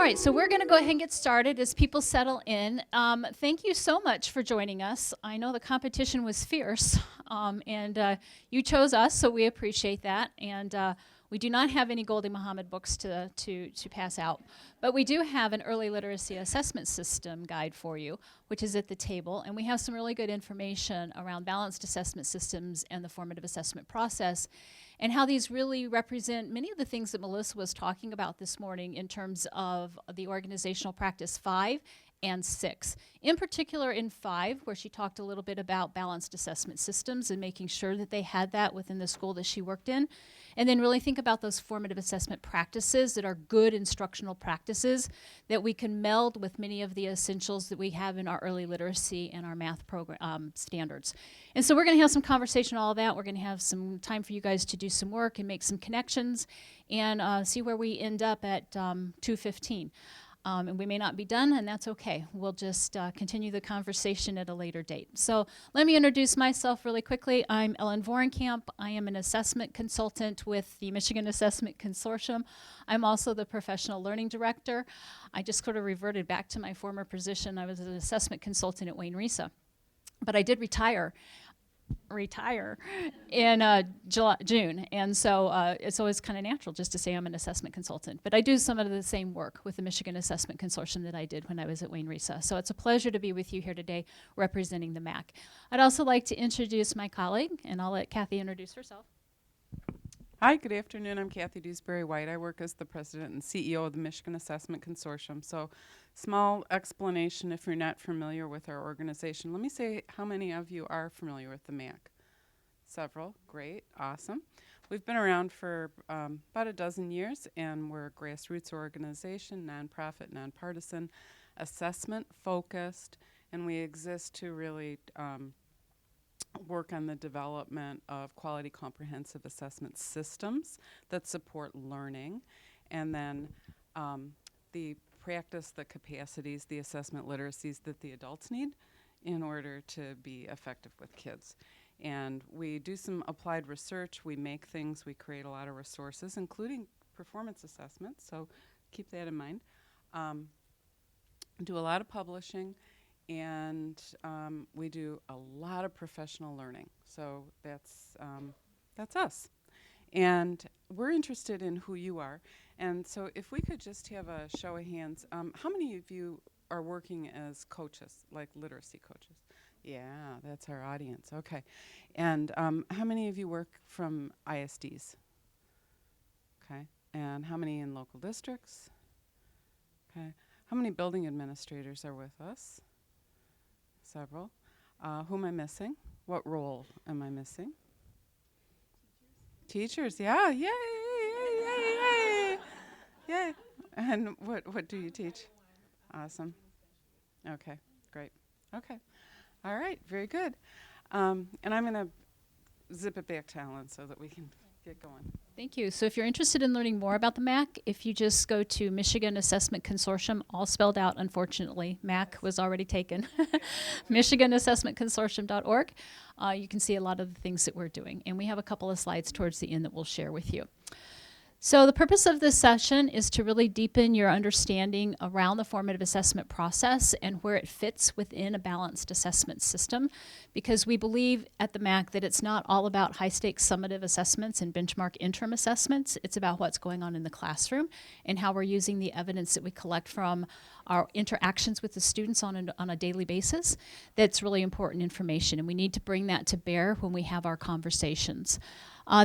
right, so we're going to go ahead and get started as people settle in. Thank you so much for joining us. I know the competition was fierce, and you chose us, so we appreciate that. And we do not have any Goldie Muhammad books to pass out, but we do have an early literacy assessment system guide for you, which is at the table. And we have some really good information around balanced assessment systems and the formative assessment process, and how these really represent many of the things that Melissa was talking about this morning in terms of the organizational practice 5 and 6. In particular in 5, where she talked a little bit about balanced assessment systems and making sure that they had that within the school that she worked in. And then really think about those formative assessment practices that are good instructional practices that we can meld with many of the essentials that we have in our early literacy and our math program standards. And so we're going to have some conversation on all that. We're going to have some time for you guys to do some work and make some connections and see where we end up at 2:15. And we may not be done, and that's okay. We'll just continue the conversation at a later date. So let me introduce myself really quickly. I'm Ellen Vorenkamp. I am an assessment consultant with the Michigan Assessment Consortium. I'm also the professional learning director. I just sort of reverted back to my former position. I was an assessment consultant at Wayne Risa. But I did retire in June, and so it's always kind of natural just to say I'm an assessment consultant. But I do some of the same work with the Michigan Assessment Consortium that I did when I was at Wayne Risa. So it's a pleasure to be with you here today representing the MAC. I'd also like to introduce my colleague, and I'll let Kathy introduce herself. Hi, good afternoon. I'm Kathy Dewsbury-White. I work as the president and CEO of the Michigan Assessment Consortium. So, small explanation if you're not familiar with our organization. Let me say how many of you are familiar with the MAC. Several. Great. Awesome. We've been around for about a dozen years, and we're a grassroots organization, nonprofit, nonpartisan, assessment focused, and we exist to really work on the development of quality comprehensive assessment systems that support learning, and then the practice, the capacities, the assessment literacies that the adults need in order to be effective with kids. And we do some applied research, we make things, we create a lot of resources, including performance assessments, so keep that in mind. Do a lot of publishing, and we do a lot of professional learning. So that's us. And we're interested in who you are. And so if we could just have a show of hands, how many of you are working as coaches, like literacy coaches? Yeah, that's our audience. Okay. And how many of you work from ISDs? Okay. And how many in local districts? Okay. How many building administrators are with us? Several. Who am I missing? What role am I missing? Teachers, yeah, yay, yay, yay, yay, yay. And what do you teach? Awesome. Okay, great. Okay, all right, very good. And I'm going to zip it back to Ellen so that we can get going. Thank you. So if you're interested in learning more about the MAC, if you just go to Michigan Assessment Consortium, all spelled out, unfortunately. MAC was already taken. MichiganAssessmentConsortium.org. You can see a lot of the things that we're doing. And we have a couple of slides towards the end that we'll share with you. So the purpose of this session is to really deepen your understanding around the formative assessment process and where it fits within a balanced assessment system, because we believe at the MAC that it's not all about high-stakes summative assessments and benchmark interim assessments. It's about what's going on in the classroom and how we're using the evidence that we collect from our interactions with the students on a daily basis. That's really important information, and we need to bring that to bear when we have our conversations.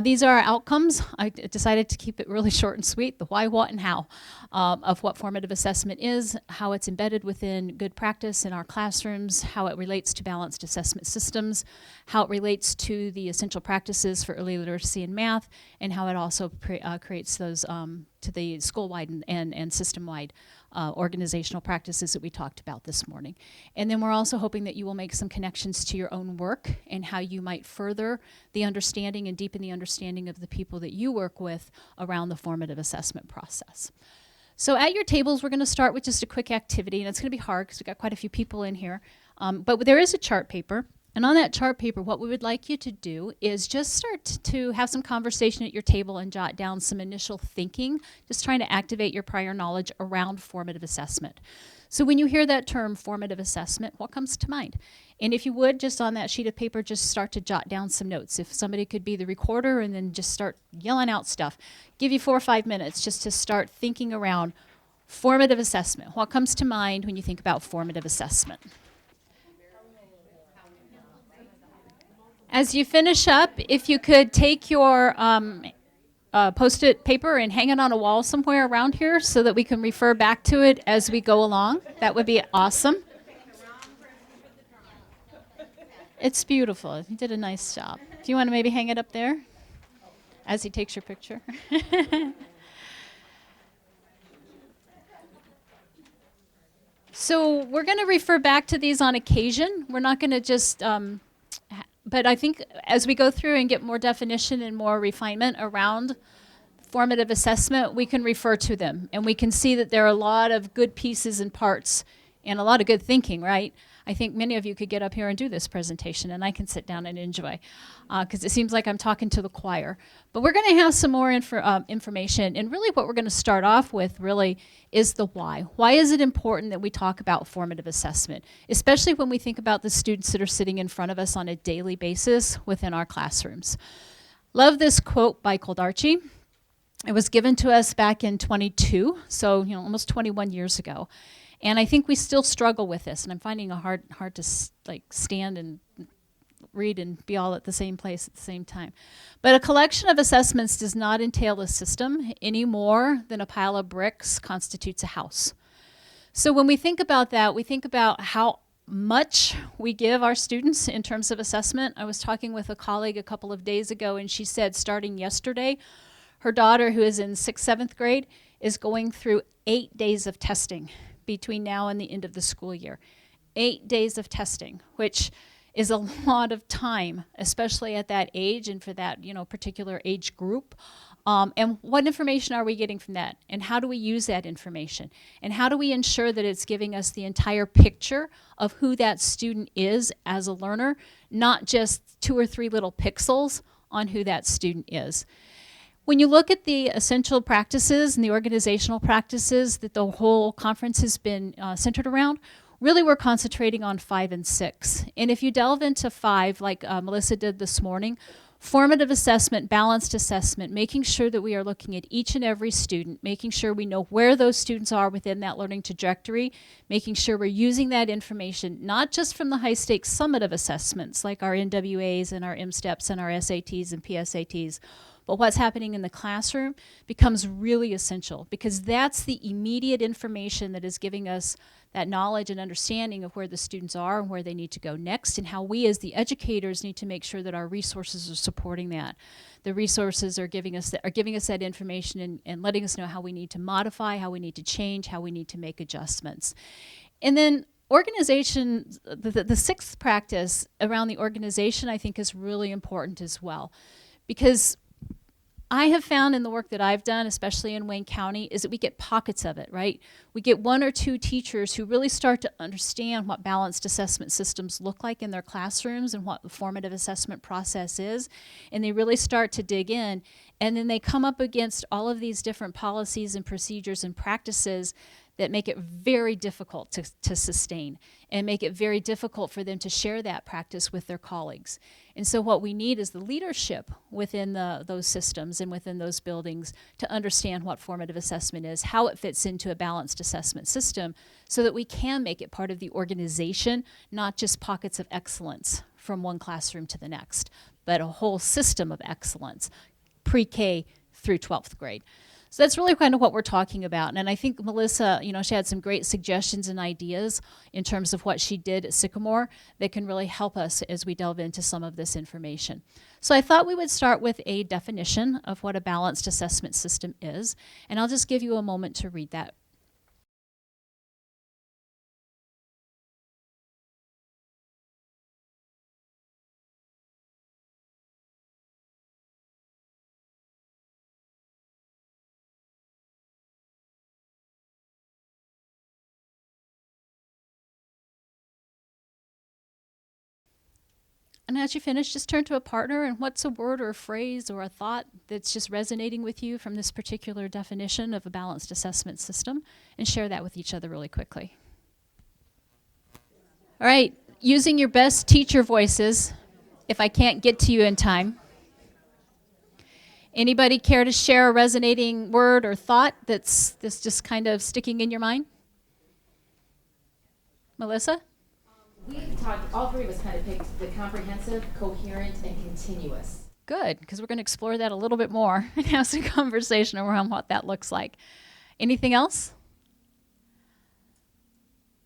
These are our outcomes. I decided to keep it really short and sweet, the why, what, and how of what formative assessment is, how it's embedded within good practice in our classrooms, how it relates to balanced assessment systems, how it relates to the essential practices for early literacy and math, and how it also creates those to the school-wide and system-wide organizational practices that we talked about this morning. And then we're also hoping that you will make some connections to your own work and how you might further the understanding and deepen the understanding of the people that you work with around the formative assessment process. So at your tables, we're going to start with just a quick activity, and it's going to be hard because we've got quite a few people in here. But there is a chart paper. And on that chart paper, what we would like you to do is just start to have some conversation at your table and jot down some initial thinking, just trying to activate your prior knowledge around formative assessment. So when you hear that term, formative assessment, what comes to mind? And if you would, just on that sheet of paper, just start to jot down some notes. If somebody could be the recorder and then just start yelling out stuff. Give you 4 or 5 minutes just to start thinking around formative assessment. What comes to mind when you think about formative assessment? As you finish up, if you could take your post-it paper and hang it on a wall somewhere around here so that we can refer back to it as we go along, that would be awesome. It's beautiful. You did a nice job. Do you want to maybe hang it up there as he takes your picture? So we're going to refer back to these on occasion. We're not going to just but I think as we go through and get more definition and more refinement around formative assessment, we can refer to them. And we can see that there are a lot of good pieces and parts and a lot of good thinking, right? I think many of you could get up here and do this presentation, and I can sit down and enjoy, because it seems like I'm talking to the choir. But we're going to have some more information, and really what we're going to start off with really is the why. Why is it important that we talk about formative assessment, especially when we think about the students that are sitting in front of us on a daily basis within our classrooms? Love this quote by Koldarchi. It was given to us back in 22, so almost 21 years ago. And I think we still struggle with this, and I'm finding it hard to stand and read and be all at the same place at the same time. But a collection of assessments does not entail a system any more than a pile of bricks constitutes a house. So when we think about that, we think about how much we give our students in terms of assessment. I was talking with a colleague a couple of days ago, and she said starting yesterday, her daughter, who is in 6th, 7th grade, is going through 8 days of testing between now and the end of the school year. 8 days of testing, which is a lot of time, especially at that age and for that particular age group. And what information are we getting from that? And how do we use that information? And how do we ensure that it's giving us the entire picture of who that student is as a learner, not just 2 or 3 little pixels on who that student is? When you look at the essential practices and the organizational practices that the whole conference has been centered around, really we're concentrating on 5 and 6. And if you delve into 5, like Melissa did this morning, formative assessment, balanced assessment, making sure that we are looking at each and every student, making sure we know where those students are within that learning trajectory, making sure we're using that information, not just from the high-stakes summative assessments like our NWAs and our M-STEPs and our SATs and PSATs, but what's happening in the classroom becomes really essential, because that's the immediate information that is giving us that knowledge and understanding of where the students are and where they need to go next, and how we as the educators need to make sure that our resources are supporting that. The resources are giving us that information and letting us know how we need to modify, how we need to change, how we need to make adjustments. And then organization, the 6th practice around the organization, I think, is really important as well, because I have found in the work that I've done, especially in Wayne County, is that we get pockets of it, right? We get 1 or 2 teachers who really start to understand what balanced assessment systems look like in their classrooms and what the formative assessment process is, and they really start to dig in, and then they come up against all of these different policies and procedures and practices that make it very difficult to sustain and make it very difficult for them to share that practice with their colleagues. And so what we need is the leadership within those systems and within those buildings to understand what formative assessment is, how it fits into a balanced assessment system, so that we can make it part of the organization, not just pockets of excellence from one classroom to the next, but a whole system of excellence, pre-K through 12th grade. So that's really kind of what we're talking about. And I think Melissa, she had some great suggestions and ideas in terms of what she did at Sycamore that can really help us as we delve into some of this information. So I thought we would start with a definition of what a balanced assessment system is. And I'll just give you a moment to read that. And as you finish, just turn to a partner and what's a word or a phrase or a thought that's just resonating with you from this particular definition of a balanced assessment system, and share that with each other really quickly. All right, using your best teacher voices, if I can't get to you in time. Anybody care to share a resonating word or thought that's just kind of sticking in your mind? Melissa? We talked, all three of us kind of picked the comprehensive, coherent, and continuous. Good, because we're going to explore that a little bit more and have some conversation around what that looks like. Anything else?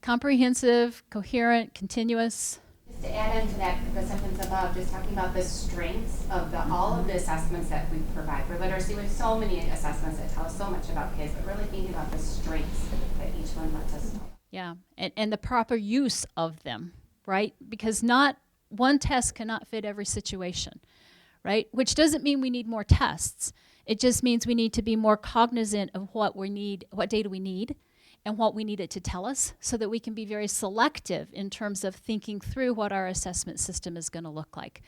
Comprehensive, coherent, continuous. Just to add into that, the sentence above, just talking about the strengths of all of the assessments that we provide for literacy. We have so many assessments that tell us so much about kids, but really thinking about the strengths that each one lets us know. Yeah, and the proper use of them, right? Because not one test cannot fit every situation, right? Which doesn't mean we need more tests. It just means we need to be more cognizant of what we need, what data we need, and what we need it to tell us, so that we can be very selective in terms of thinking through what our assessment system is going to look like.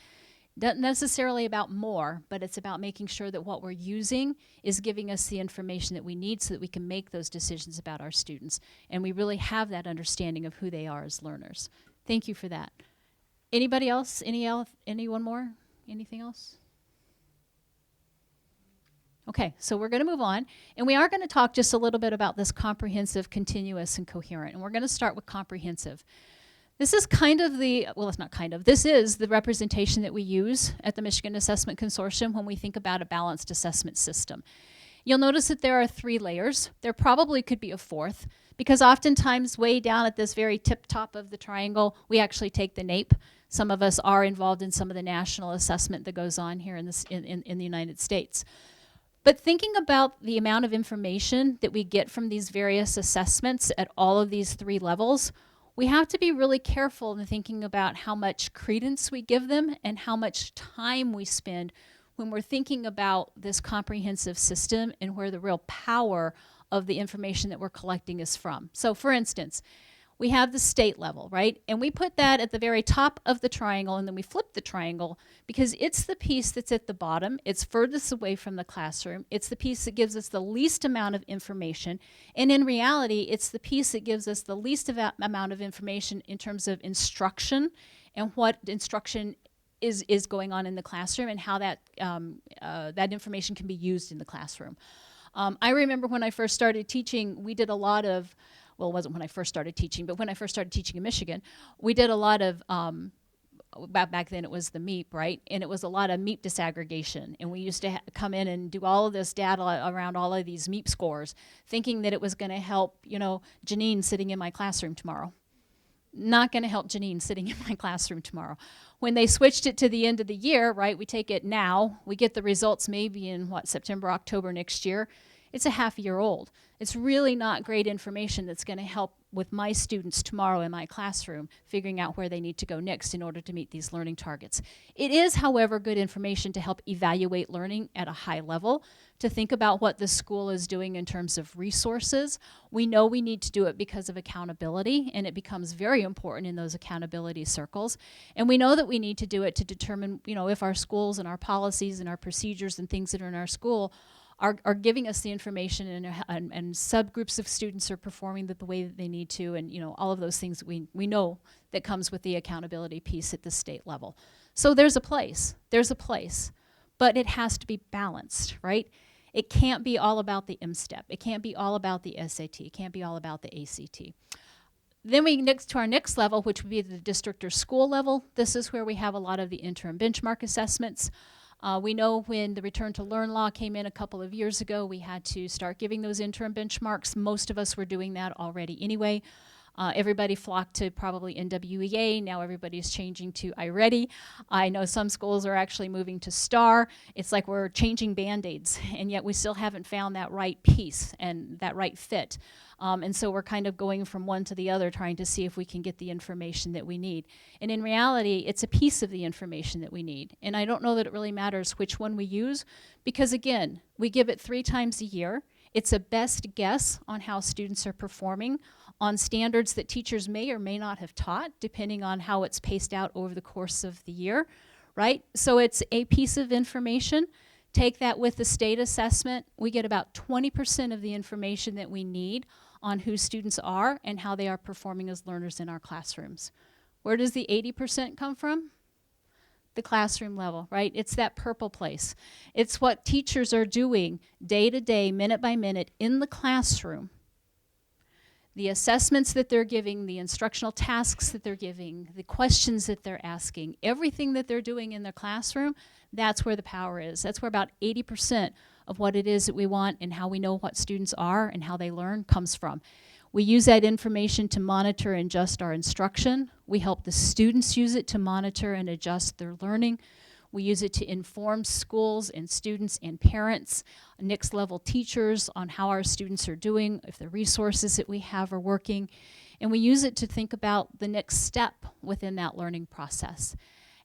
Not necessarily about more, but it's about making sure that what we're using is giving us the information that we need so that we can make those decisions about our students. And we really have that understanding of who they are as learners. Thank you for that. Anybody else? Anyone more? Anything else? Okay, so we're going to move on. And we are going to talk just a little bit about this comprehensive, continuous, and coherent. And we're going to start with comprehensive. This is kind of the, well, it's not kind of, this is the representation that we use at the Michigan Assessment Consortium when we think about a balanced assessment system. You'll notice that there are 3 layers. There probably could be a 4th, because oftentimes way down at this very tip top of the triangle, we actually take the NAEP. Some of us are involved in some of the national assessment that goes on here in the United States. But thinking about the amount of information that we get from these various assessments at all of these 3 levels, we have to be really careful in thinking about how much credence we give them and how much time we spend when we're thinking about this comprehensive system and where the real power of the information that we're collecting is from. So for instance, we have the state level, right? And we put that at the very top of the triangle, and then we flip the triangle because it's the piece that's at the bottom. It's furthest away from the classroom. It's the piece that gives us the least amount of information. And in reality, it's the piece that gives us the least amount of information in terms of instruction and what instruction is going on in the classroom and how that, that information can be used in the classroom. I remember when I first started teaching, we did a lot of, well, it wasn't when I first started teaching, but when I first started teaching in Michigan, we did a lot of, back then it was the MEEP, right? And it was a lot of MEEP disaggregation. And we used to come in and do all of this data around all of these MEEP scores, thinking that it was going to help, you know, Janine sitting in my classroom tomorrow. Not going to help Janine sitting in my classroom tomorrow. When they switched it to the end of the year, right, we take it now, we get the results maybe in, what, September, October next year. It's a half year old. It's really not great information that's going to help with my students tomorrow in my classroom, figuring out where they need to go next in order to meet these learning targets. It is, however, good information to help evaluate learning at a high level, to think about what the school is doing in terms of resources. We know we need to do it because of accountability, and it becomes very important in those accountability circles. And we know that we need to do it to determine, you know, if our schools and our policies and our procedures and things that are in our school are giving us the information, and subgroups of students are performing the way that they need to, and you know, all of those things that we know that comes with the accountability piece at the state level. So there's a place, but it has to be balanced, right? It can't be all about the M-STEP. It can't be all about the SAT. It can't be all about the ACT. Then we next to our next level, which would be the district or school level. This is where we have a lot of the interim benchmark assessments. We know when the Return to Learn law came in a couple of years ago, we had to start giving those interim benchmarks. Most of us were doing that already anyway. Everybody flocked to probably NWEA. Now everybody's changing to iReady. I know some schools are actually moving to STAR. It's like we're changing Band-Aids, and yet we still haven't found that right piece and that right fit. And so we're kind of going from one to the other, trying to see if we can get the information that we need. And in reality, it's a piece of the information that we need. And I don't know that it really matters which one we use, because again, we give it 3 times a year. It's a best guess on how students are performing on standards that teachers may or may not have taught, depending on how it's paced out over the course of the year, right? So it's a piece of information. Take that with the state assessment. We get about 20% of the information that we need on who students are and how they are performing as learners in our classrooms. Where does the 80% come from? The classroom level, right? It's that purple place. It's what teachers are doing day to day, minute by minute in the classroom. The assessments that they're giving, the instructional tasks that they're giving, the questions that they're asking, everything that they're doing in their classroom, that's where the power is. That's where about 80% of what it is that we want and how we know what students are and how they learn comes from. We use that information to monitor and adjust our instruction. We help the students use it to monitor and adjust their learning. We use it to inform schools and students and parents, next level teachers on how our students are doing, if the resources that we have are working. And we use it to think about the next step within that learning process.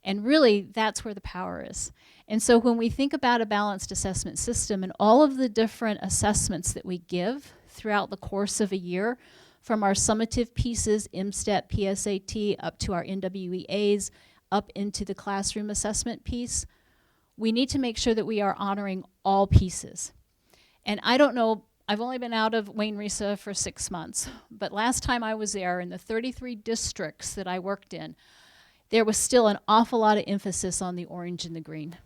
And really, that's where the power is. And so when we think about a balanced assessment system and all of the different assessments that we give throughout the course of a year, from our summative pieces, MSTEP, PSAT, up to our NWEAs, up into the classroom assessment piece, we need to make sure that we are honoring all pieces. And I don't know, I've only been out of Wayne Risa for 6 months, but last time I was there, in the 33 districts that I worked in, there was still an awful lot of emphasis on the orange and the green.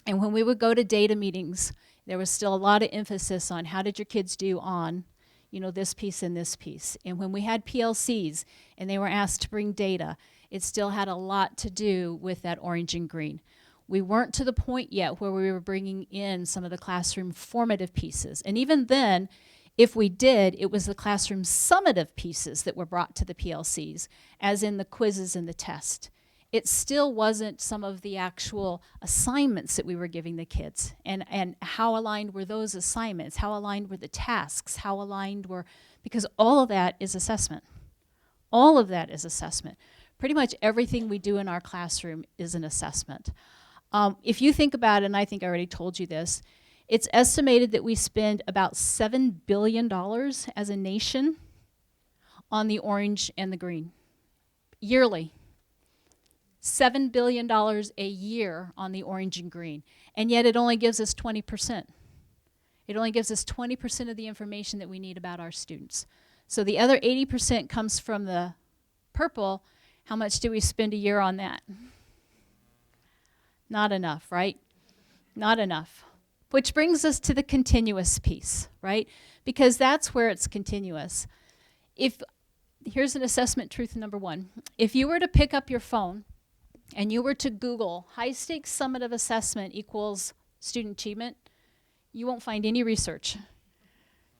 And when we would go to data meetings, there was still a lot of emphasis on how did your kids do on, you know, this piece and this piece. And when we had PLCs and they were asked to bring data, it still had a lot to do with that orange and green. We weren't to the point yet where we were bringing in some of the classroom formative pieces. And even then, if we did, it was the classroom summative pieces that were brought to the PLCs, as in the quizzes and the test. It still wasn't some of the actual assignments that we were giving the kids. And how aligned were those assignments? How aligned were the tasks? How aligned were, because all of that is assessment. All of that is assessment. Pretty much everything we do in our classroom is an assessment. If you think about it, and I think I already told you this, it's estimated that we spend about $7 billion as a nation on the orange and the green yearly. $7 billion a year on the orange and green. And yet it only gives us 20%. It only gives us 20% of the information that we need about our students. So the other 80% comes from the purple. How much do we spend a year on that? Not enough, right? Not enough. Which brings us to the continuous piece, right? Because that's where it's continuous. Here's an assessment truth number one. If you were to pick up your phone and you were to Google high stakes summative assessment equals student achievement, you won't find any research.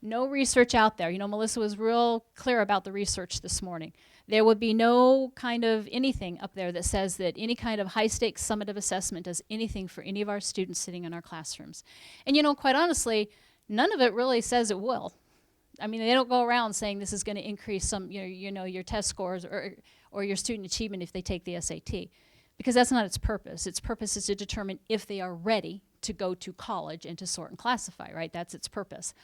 No research out there. You know, Melissa was real clear about the research this morning. There would be no kind of anything up there that says that any kind of high stakes summative assessment does anything for any of our students sitting in our classrooms. And you know, quite honestly, none of it really says it will. I mean, they don't go around saying this is going to increase some, your test scores or your student achievement if they take the SAT, because that's not its purpose. Its purpose is to determine if they are ready to go to college and to sort and classify, right? That's its purpose.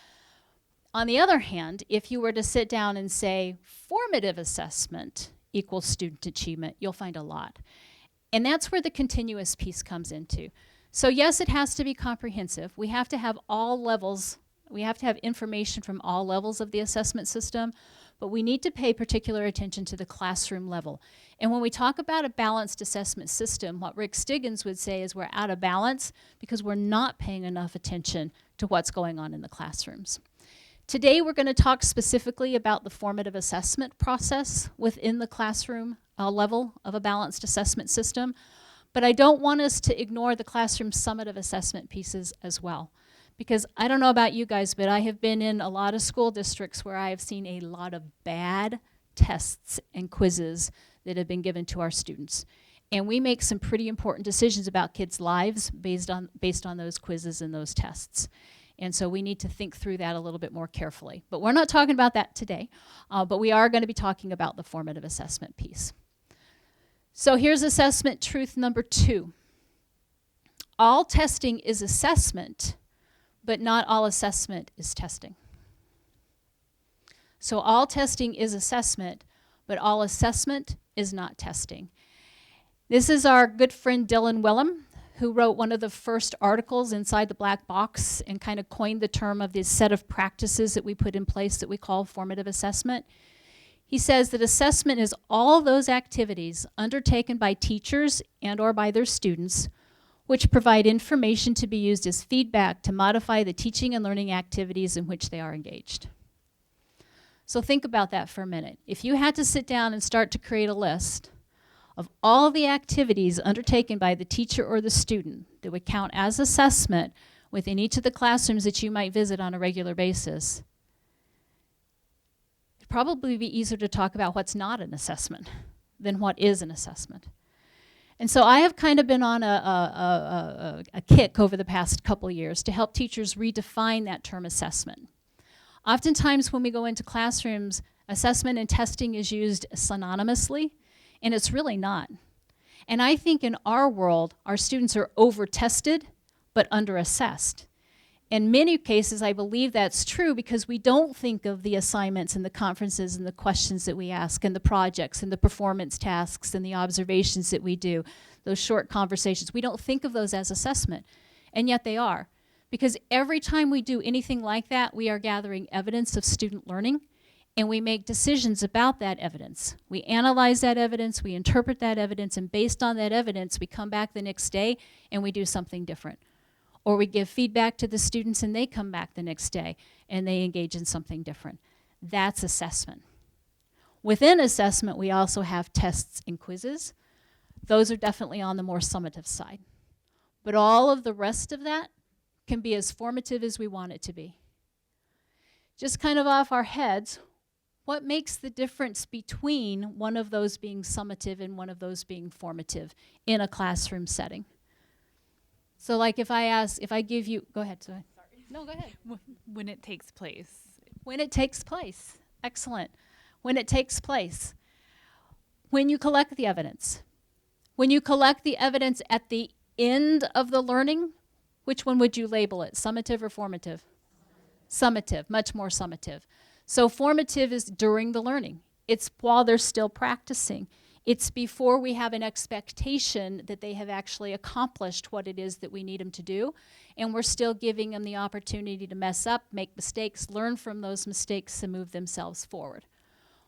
On the other hand, if you were to sit down and say formative assessment equals student achievement, you'll find a lot. And that's where the continuous piece comes into. So yes, it has to be comprehensive. We have to have all levels. We have to have information from all levels of the assessment system, but we need to pay particular attention to the classroom level. And when we talk about a balanced assessment system, what Rick Stiggins would say is we're out of balance because we're not paying enough attention to what's going on in the classrooms. Today, we're going to talk specifically about the formative assessment process within the classroom level of a balanced assessment system, but I don't want us to ignore the classroom summative assessment pieces as well. Because I don't know about you guys, but I have been in a lot of school districts where I have seen a lot of bad tests and quizzes that have been given to our students. And we make some pretty important decisions about kids' lives based on those quizzes and those tests. And so we need to think through that a little bit more carefully. But we're not talking about that today, but we are going to be talking about the formative assessment piece. So here's assessment truth number 2. All testing is assessment, but not all assessment is testing. So all testing is assessment, but all assessment is not testing. This is our good friend Dylan Willem, who wrote one of the first articles inside the black box and kind of coined the term of this set of practices that we put in place that we call formative assessment. He says that assessment is all those activities undertaken by teachers and or by their students which provide information to be used as feedback to modify the teaching and learning activities in which they are engaged. So think about that for a minute. If you had to sit down and start to create a list of all the activities undertaken by the teacher or the student that would count as assessment within each of the classrooms that you might visit on a regular basis, it'd probably be easier to talk about what's not an assessment than what is an assessment. And so I have kind of been on a kick over the past couple years to help teachers redefine that term assessment. Oftentimes when we go into classrooms, assessment and testing is used synonymously, and it's really not. And I think in our world, our students are over-tested, but under-assessed. In many cases, I believe that's true because we don't think of the assignments and the conferences and the questions that we ask and the projects and the performance tasks and the observations that we do, those short conversations. We don't think of those as assessment, and yet they are. Because every time we do anything like that, we are gathering evidence of student learning, and we make decisions about that evidence. We analyze that evidence, we interpret that evidence, and based on that evidence, we come back the next day and we do something different. Or we give feedback to the students and they come back the next day and they engage in something different. That's assessment. Within assessment, we also have tests and quizzes. Those are definitely on the more summative side. But all of the rest of that can be as formative as we want it to be. Just kind of off our heads, what makes the difference between one of those being summative and one of those being formative in a classroom setting? So like if I give you, go ahead, sorry. No, go ahead. When it takes place. When it takes place, excellent. When it takes place. When you collect the evidence. When you collect the evidence at the end of the learning, which one would you label it, summative or formative? Summative, much more summative. So formative is during the learning. It's while they're still practicing. It's before we have an expectation that they have actually accomplished what it is that we need them to do, and we're still giving them the opportunity to mess up, make mistakes, learn from those mistakes, and move themselves forward.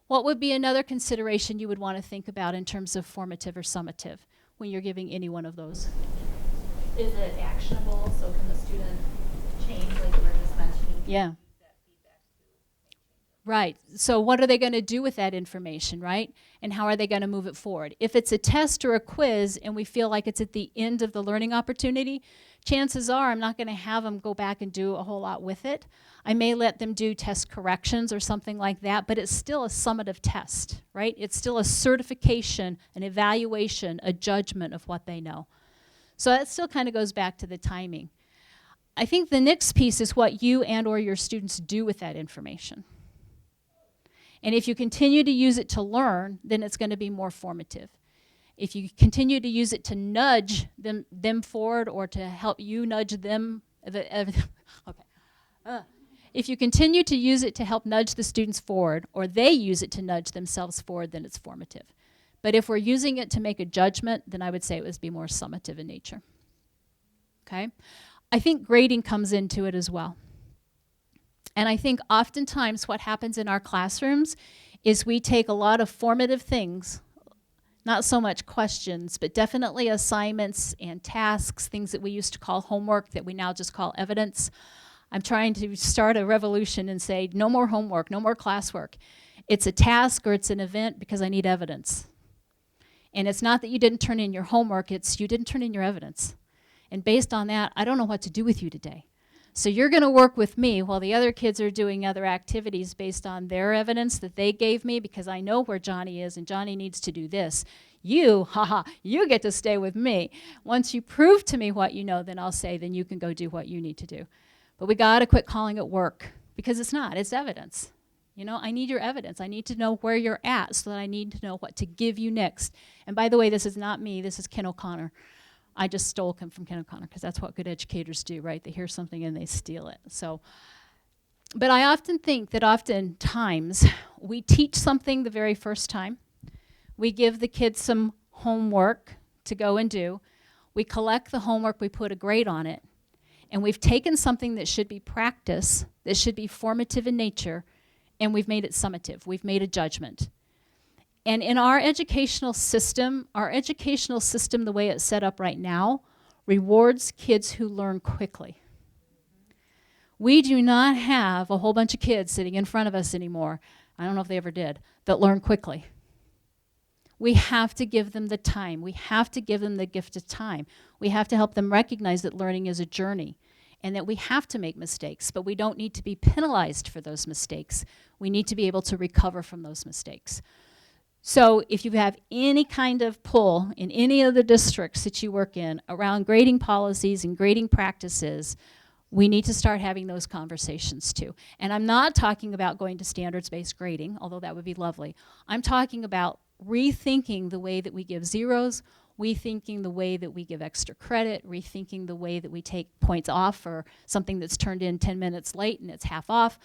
What would be another consideration you would want to think about in terms of formative or summative when you're giving any one of those? Is it actionable? So can the student change, like you were just mentioning? Yeah. Right. So what are they going to do with that information, right? And how are they going to move it forward? If it's a test or a quiz and we feel like it's at the end of the learning opportunity, chances are I'm not going to have them go back and do a whole lot with it. I may let them do test corrections or something like that, but it's still a summative test, right? It's still a certification, an evaluation, a judgment of what they know. So that still kind of goes back to the timing. I think the next piece is what you and or your students do with that information. And if you continue to use it to learn, then it's going to be more formative. If you continue to use it to nudge them forward or to help you nudge them, if you continue to use it to help nudge the students forward or they use it to nudge themselves forward, then it's formative. But if we're using it to make a judgment, then I would say it would be more summative in nature. Okay? I think grading comes into it as well. And I think oftentimes what happens in our classrooms is we take a lot of formative things, not so much questions, but definitely assignments and tasks, things that we used to call homework that we now just call evidence. I'm trying to start a revolution and say no more homework, no more classwork. It's a task or it's an event because I need evidence. And it's not that you didn't turn in your homework, it's you didn't turn in your evidence. And based on that, I don't know what to do with you today. So you're going to work with me while the other kids are doing other activities based on their evidence that they gave me because I know where Johnny is and Johnny needs to do this. You get to stay with me. Once you prove to me what you know, then I'll say, then you can go do what you need to do. But we got to quit calling it work because it's not. It's evidence. You know, I need your evidence. I need to know where you're at so that I need to know what to give you next. And by the way, this is not me. This is Ken O'Connor. I just stole him from Ken O'Connor because that's what good educators do, right? They hear something and they steal it. So But I often think that oftentimes we teach something the very first time. We give the kids some homework to go and do. We collect the homework, we put a grade on it, and we've taken something that should be practice, that should be formative in nature, and we've made it summative. We've made a judgment. And in our educational system, the way it's set up right now, rewards kids who learn quickly. We do not have a whole bunch of kids sitting in front of us anymore, I don't know if they ever did, that learn quickly. We have to give them the time. We have to give them the gift of time. We have to help them recognize that learning is a journey and that we have to make mistakes, but we don't need to be penalized for those mistakes. We need to be able to recover from those mistakes. So if you have any kind of pull in any of the districts that you work in around grading policies and grading practices, we need to start having those conversations too. And I'm not talking about going to standards-based grading, although that would be lovely. I'm talking about rethinking the way that we give zeros, rethinking the way that we give extra credit, rethinking the way that we take points off for something that's turned in 10 minutes late and it's half off,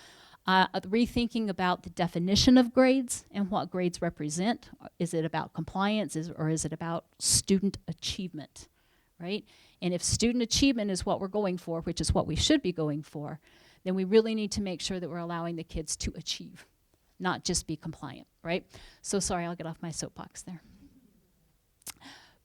rethinking about the definition of grades and what grades represent. Is it about compliance or is it about student achievement, right? And if student achievement is what we're going for, which is what we should be going for, then we really need to make sure that we're allowing the kids to achieve, not just be compliant, right? So sorry, I'll get off my soapbox there.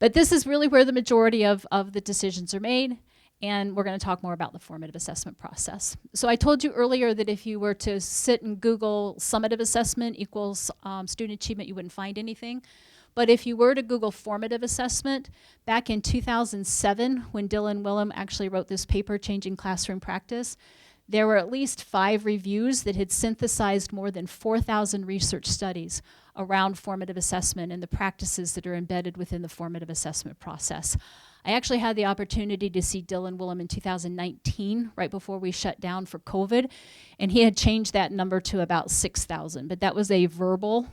But this is really where the majority of the decisions are made, and we're going to talk more about the formative assessment process. So I told you earlier that if you were to sit and Google summative assessment equals student achievement, you wouldn't find anything. But if you were to Google formative assessment, back in 2007, when Dylan Willem actually wrote this paper, Changing Classroom Practice, there were at least 5 reviews that had synthesized more than 4,000 research studies around formative assessment and the practices that are embedded within the formative assessment process. I actually had the opportunity to see Dylan Willem in 2019, right before we shut down for COVID, and he had changed that number to about 6,000, but that was a verbal,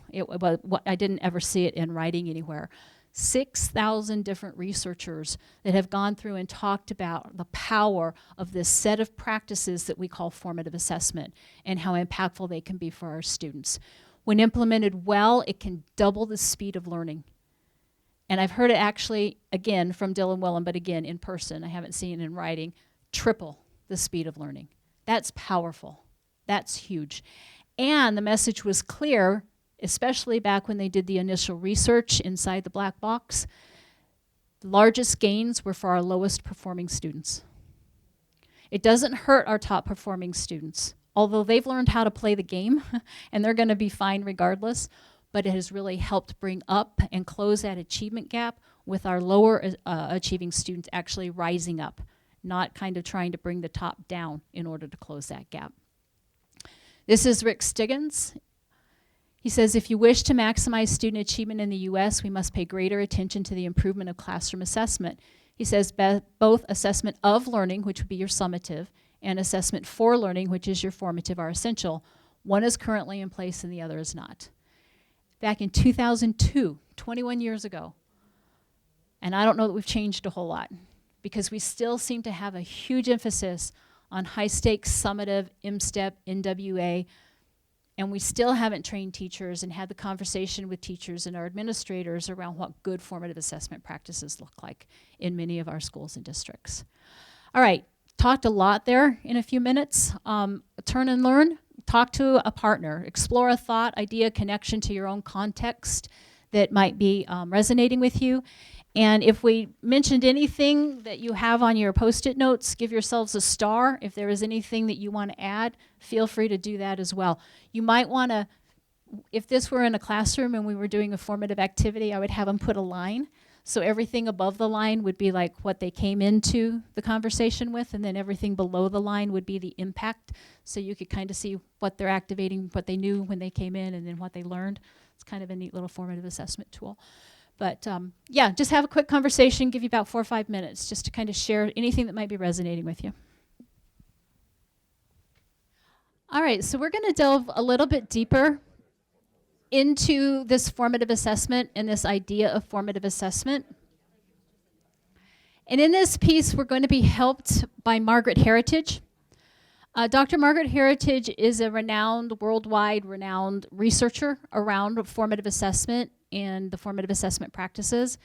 I didn't ever see it in writing anywhere. 6,000 different researchers that have gone through and talked about the power of this set of practices that we call formative assessment and how impactful they can be for our students. When implemented well, it can double the speed of learning. And I've heard it actually, again, from Dylan Willem, but again, in person, I haven't seen it in writing, triple the speed of learning. That's powerful. That's huge. And the message was clear, especially back when they did the initial research inside the black box. The largest gains were for our lowest performing students. It doesn't hurt our top performing students, although they've learned how to play the game and they're going to be fine regardless, but it has really helped bring up and close that achievement gap with our lower achieving students actually rising up, not kind of trying to bring the top down in order to close that gap. This is Rick Stiggins. He says, if you wish to maximize student achievement in the U.S., we must pay greater attention to the improvement of classroom assessment. He says both assessment of learning, which would be your summative, and assessment for learning, which is your formative, are essential. One is currently in place and the other is not. Back in 2002, 21 years ago, and I don't know that we've changed a whole lot because we still seem to have a huge emphasis on high-stakes summative, MSTEP, NWA, and we still haven't trained teachers and had the conversation with teachers and our administrators around what good formative assessment practices look like in many of our schools and districts. All right, talked a lot there in a few minutes. Turn and learn. Talk to a partner. Explore a thought, idea, connection to your own context that might be resonating with you. And if we mentioned anything that you have on your Post-it notes, give yourselves a star. If there is anything that you want to add, feel free to do that as well. You might want to, if this were in a classroom and we were doing a formative activity, I would have them put a line. So everything above the line would be like what they came into the conversation with, and then everything below the line would be the impact. So you could kind of see what they're activating, what they knew when they came in, and then what they learned. It's kind of a neat little formative assessment tool. But yeah, just have a quick conversation, give you about 4 or 5 minutes just to kind of share anything that might be resonating with you. All right, so we're going to delve a little bit deeper into this formative assessment and this idea of formative assessment. And in this piece, we're going to be helped by Margaret Heritage. Dr. Margaret Heritage is a worldwide renowned researcher around formative assessment and the formative assessment practices.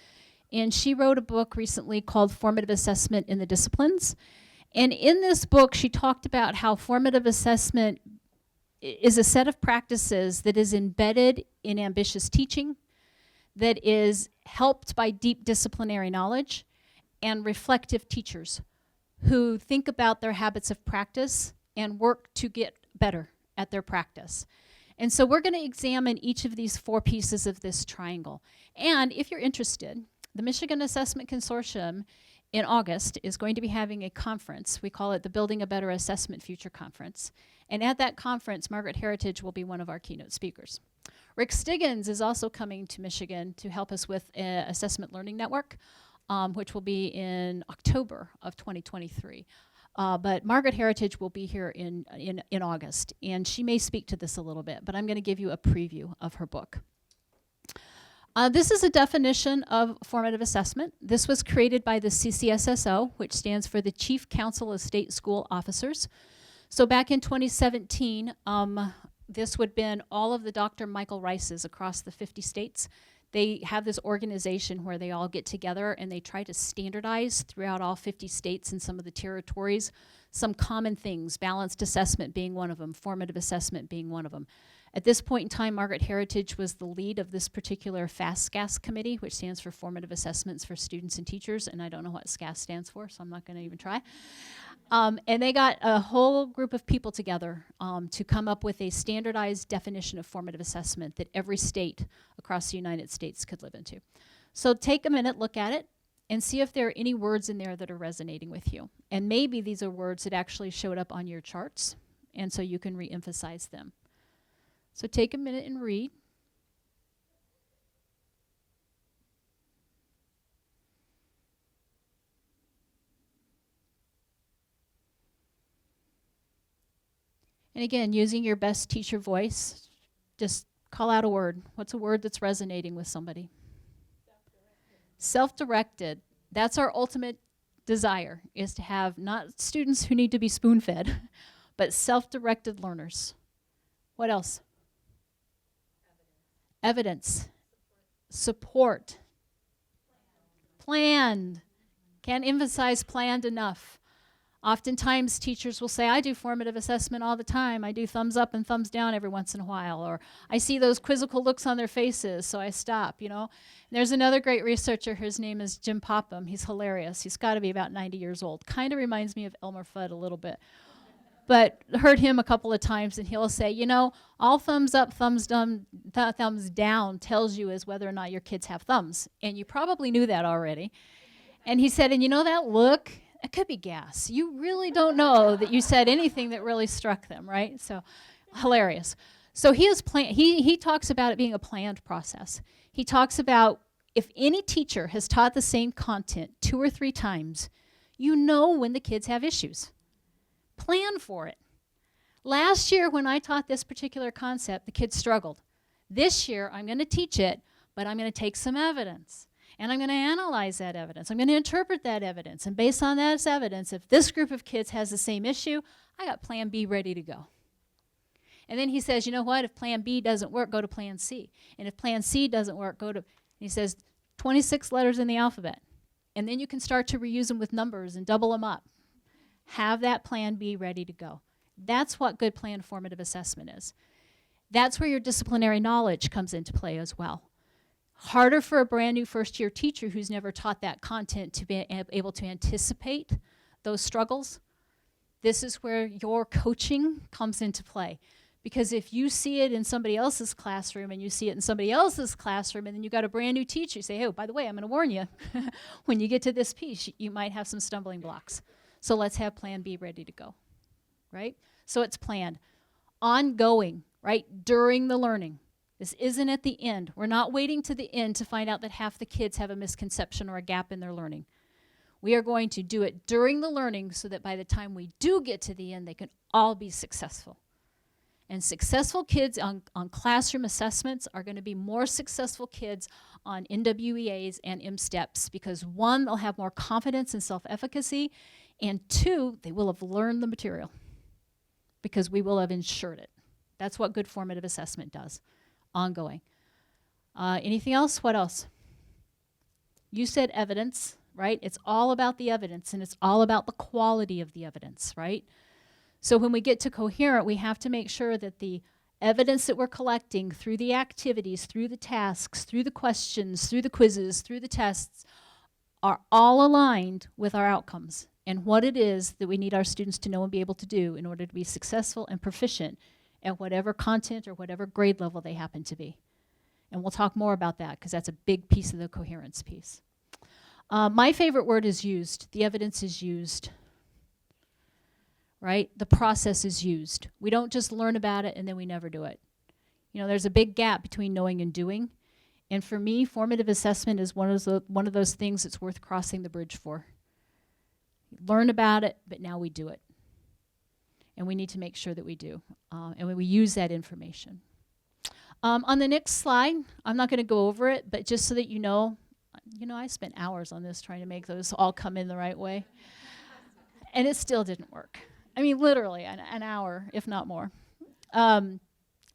And she wrote a book recently called Formative Assessment in the Disciplines. And in this book, she talked about how formative assessment is a set of practices that is embedded in ambitious teaching, that is helped by deep disciplinary knowledge, and reflective teachers who think about their habits of practice and work to get better at their practice. And so we're going to examine each of these 4 pieces of this triangle. And if you're interested, the Michigan Assessment Consortium in August is going to be having a conference. We call it the Building a Better Assessment Future Conference. And at that conference, Margaret Heritage will be one of our keynote speakers. Rick Stiggins is also coming to Michigan to help us with an Assessment Learning Network, which will be in October of 2023. But Margaret Heritage will be here in August, and she may speak to this a little bit, but I'm going to give you a preview of her book. This is a definition of formative assessment. This was created by the CCSSO, which stands for the Chief Council of State School Officers. So back in 2017, this would have been all of the Dr. Michael Rices across the 50 states. They have this organization where they all get together and they try to standardize throughout all 50 states and some of the territories some common things, balanced assessment being one of them, formative assessment being one of them. At this point in time, Margaret Heritage was the lead of this particular FAST-SCAS committee, which stands for Formative Assessments for Students and Teachers, and I don't know what SCAS stands for, so I'm not going to even try. And they got a whole group of people together to come up with a standardized definition of formative assessment that every state across the United States could live into. So take a minute, look at it, and see if there are any words in there that are resonating with you. And maybe these are words that actually showed up on your charts, and so you can re-emphasize them. So take a minute and read. And again, using your best teacher voice, just call out a word. What's a word that's resonating with somebody? Self-directed. That's our ultimate desire, is to have not students who need to be spoon-fed, but self-directed learners. What else? Evidence. Support. Planned. Can't emphasize planned enough. Oftentimes teachers will say, I do formative assessment all the time. I do thumbs up and thumbs down every once in a while. Or I see those quizzical looks on their faces, so I stop, you know. And there's another great researcher. His name is Jim Popham. He's hilarious. He's got to be about 90 years old. Kind of reminds me of Elmer Fudd a little bit. But heard him a couple of times, and he'll say, you know, all thumbs up, thumbs down tells you is whether or not your kids have thumbs. And you probably knew that already. And he said, and you know that look? It could be gas. You really don't know that you said anything that really struck them, right? So hilarious. So he talks about it being a planned process. He talks about if any teacher has taught the same content 2 or 3 times, you know when the kids have issues. Plan for it. Last year when I taught this particular concept, the kids struggled. This year I'm going to teach it, but I'm going to take some evidence. And I'm going to analyze that evidence. I'm going to interpret that evidence. And based on that evidence, if this group of kids has the same issue, I got plan B ready to go. And then he says, you know what? If plan B doesn't work, go to plan C. And if plan C doesn't work, go to, he says, 26 letters in the alphabet. And then you can start to reuse them with numbers and double them up. Have that plan B ready to go. That's what good planned formative assessment is. That's where your disciplinary knowledge comes into play as well. Harder for a brand new first-year teacher who's never taught that content to be able to anticipate those struggles. This is where your coaching comes into play. Because if you see it in somebody else's classroom and you see it in somebody else's classroom and then you got a brand new teacher, you say, hey, by the way, I'm going to warn you, when you get to this piece, you might have some stumbling blocks. So let's have plan B ready to go, right? So it's planned. Ongoing, right, during the learning. This isn't at the end. We're not waiting to the end to find out that half the kids have a misconception or a gap in their learning. We are going to do it during the learning so that by the time we do get to the end, they can all be successful. And successful kids on classroom assessments are going to be more successful kids on NWEAs and M-STEPs because 1, they'll have more confidence and self-efficacy, and 2, they will have learned the material. because we will have ensured it. That's what good formative assessment does, ongoing. Anything else? What else? You said evidence, right? It's all about the evidence, and it's all about the quality of the evidence, right? So when we get to coherent, we have to make sure that the evidence that we're collecting through the activities, through the tasks, through the questions, through the quizzes, through the tests, are all aligned with our outcomes and what it is that we need our students to know and be able to do in order to be successful and proficient at whatever content or whatever grade level they happen to be. And we'll talk more about that because that's a big piece of the coherence piece. My favorite word is used. The evidence is used, right? The process is used. We don't just learn about it and then we never do it. You know, there's a big gap between knowing and doing. And for me, formative assessment is one of those things that's worth crossing the bridge for. Learn about it, but now we do it. And we need to make sure that we do. And we use that information. On the next slide, I'm not going to go over it, but just so that you know, I spent hours on this trying to make those all come in the right way. And it still didn't work. I mean, literally an hour, if not more.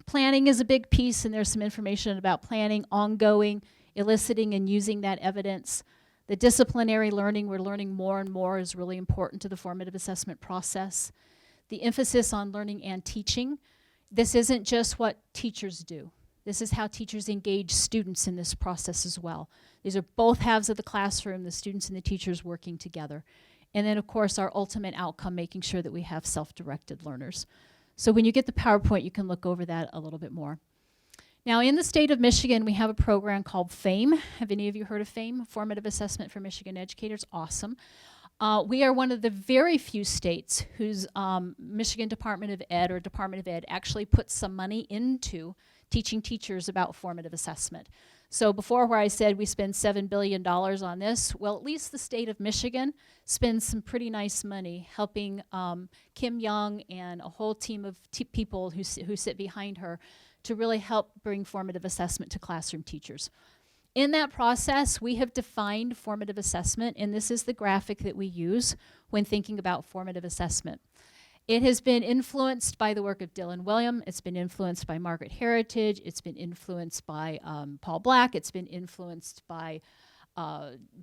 Planning is a big piece, and there's some information about planning, ongoing, eliciting, and using that evidence. The disciplinary learning, we're learning more and more, is really important to the formative assessment process. The emphasis on learning and teaching. This isn't just what teachers do. This is how teachers engage students in this process as well. These are both halves of the classroom, the students and the teachers working together. And then, of course, our ultimate outcome, making sure that we have self-directed learners. So when you get the PowerPoint, you can look over that a little bit more. Now, in the state of Michigan, we have a program called FAME. Have any of you heard of FAME? Formative Assessment for Michigan Educators. Awesome. We are one of the very few states whose Michigan Department of Ed or Department of Ed actually puts some money into teaching teachers about formative assessment. So before, where I said we spend $7 billion on this, well, at least the state of Michigan spends some pretty nice money helping Kim Young and a whole team of people who sit behind her to really help bring formative assessment to classroom teachers. In that process, we have defined formative assessment, and this is the graphic that we use when thinking about formative assessment. It has been influenced by the work of Dylan William. It's been influenced by Margaret Heritage. It's been influenced by Paul Black. It's been influenced by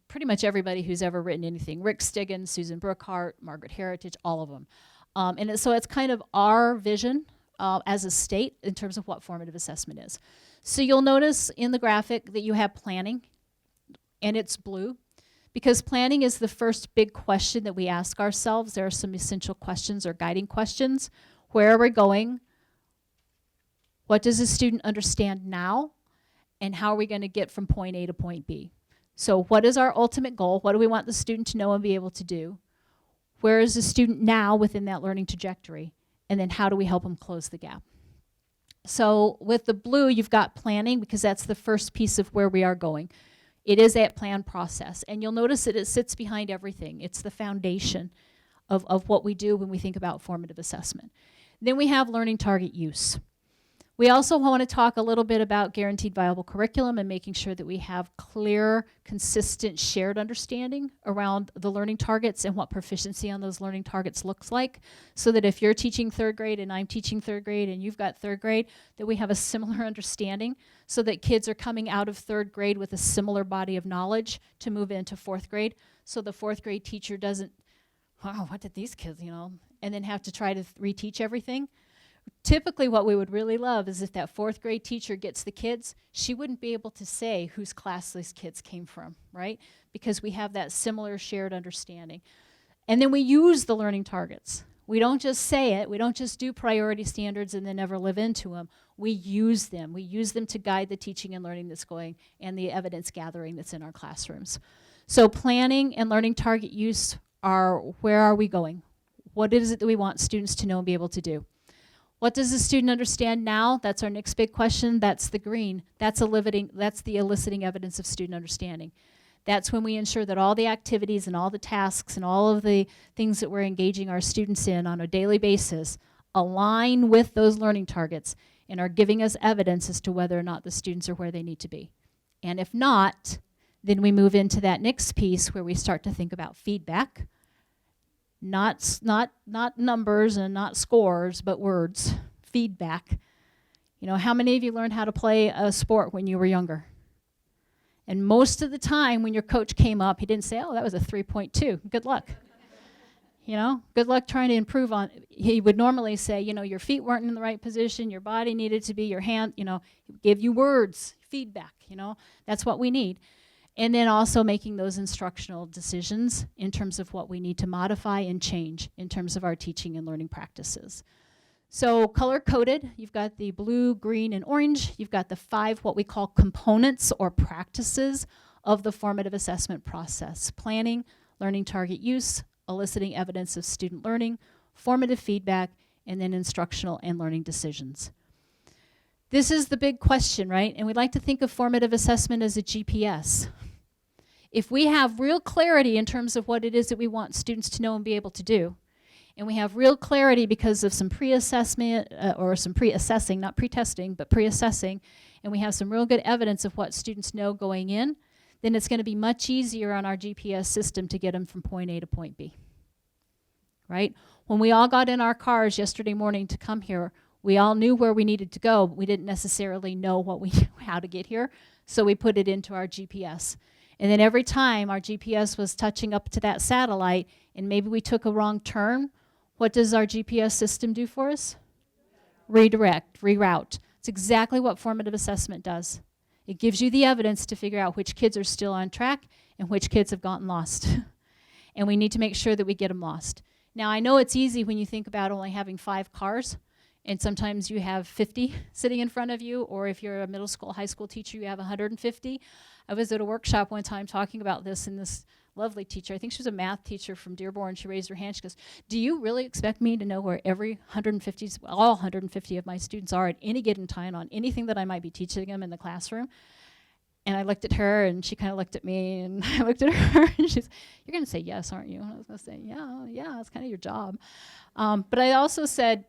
pretty much everybody who's ever written anything. Rick Stiggins, Susan Brookhart, Margaret Heritage, all of them. So it's kind of our vision as a state in terms of what formative assessment is. So you'll notice in the graphic that you have planning, and it's blue. Because planning is the first big question that we ask ourselves. There are some essential questions or guiding questions. Where are we going? What does the student understand now? And how are we going to get from point A to point B? So what is our ultimate goal? What do we want the student to know and be able to do? Where is the student now within that learning trajectory? And then how do we help them close the gap? So with the blue, you've got planning, because that's the first piece of where we are going. It is that plan process. And you'll notice that it sits behind everything. It's the foundation of what we do when we think about formative assessment. Then we have learning target use. We also want to talk a little bit about guaranteed viable curriculum and making sure that we have clear, consistent, shared understanding around the learning targets and what proficiency on those learning targets looks like, so that if you're teaching third grade and I'm teaching third grade and you've got third grade, that we have a similar understanding so that kids are coming out of third grade with a similar body of knowledge to move into fourth grade. So the fourth grade teacher doesn't, wow, what did these kids, and then have to try to reteach everything. Typically what we would really love is if that fourth grade teacher gets the kids, she wouldn't be able to say whose class these kids came from, right? Because we have that similar shared understanding. And then we use the learning targets. We don't just say it. We don't just do priority standards and then never live into them. We use them. We use them to guide the teaching and learning that's going and the evidence gathering that's in our classrooms. So planning and learning target use are, where are we going? What is it that we want students to know and be able to do? What does the student understand now? That's our next big question. That's the green. That's the eliciting evidence of student understanding. That's when we ensure that all the activities and all the tasks and all of the things that we're engaging our students in on a daily basis align with those learning targets and are giving us evidence as to whether or not the students are where they need to be. And if not, then we move into that next piece where we start to think about feedback. not numbers and not scores, but words, feedback. You know, how many of you learned how to play a sport when you were younger? And most of the time when your coach came up, he didn't say, oh, that was a 3.2. Good luck. You know, good luck trying to improve on. He would normally say, you know, your feet weren't in the right position, your body needed to be, your hand, you know, give you words, feedback, you know. That's what we need. And then also making those instructional decisions in terms of what we need to modify and change in terms of our teaching and learning practices. So color-coded, you've got the blue, green, and orange. You've got the 5 what we call components or practices of the formative assessment process: planning, learning target use, eliciting evidence of student learning, formative feedback, and then instructional and learning decisions. This is the big question, right? And we like to think of formative assessment as a GPS. If we have real clarity in terms of what it is that we want students to know and be able to do, and we have real clarity because of some pre-assessment or some pre-assessing, not pre-testing, but pre-assessing, and we have some real good evidence of what students know going in, then it's going to be much easier on our GPS system to get them from point A to point B, right? When we all got in our cars yesterday morning to come here, we all knew where we needed to go, but we didn't necessarily know how to get here, so we put it into our GPS. And then every time our GPS was touching up to that satellite and maybe we took a wrong turn, what does our GPS system do for us? Redirect, reroute. It's exactly what formative assessment does. It gives you the evidence to figure out which kids are still on track and which kids have gotten lost. And we need to make sure that we get them lost. Now, I know it's easy when you think about only having 5 cars, and sometimes you have 50 sitting in front of you, or if you're a middle school, high school teacher, you have 150. I was at a workshop one time talking about this, and this lovely teacher, I think she was a math teacher from Dearborn, she raised her hand, she goes, do you really expect me to know where all 150 of my students are at any given time on anything that I might be teaching them in the classroom? And I looked at her, and she kind of looked at me, and I looked at her, and she's, you're going to say yes, aren't you? And I was going to say, yeah, it's kind of your job. But I also said,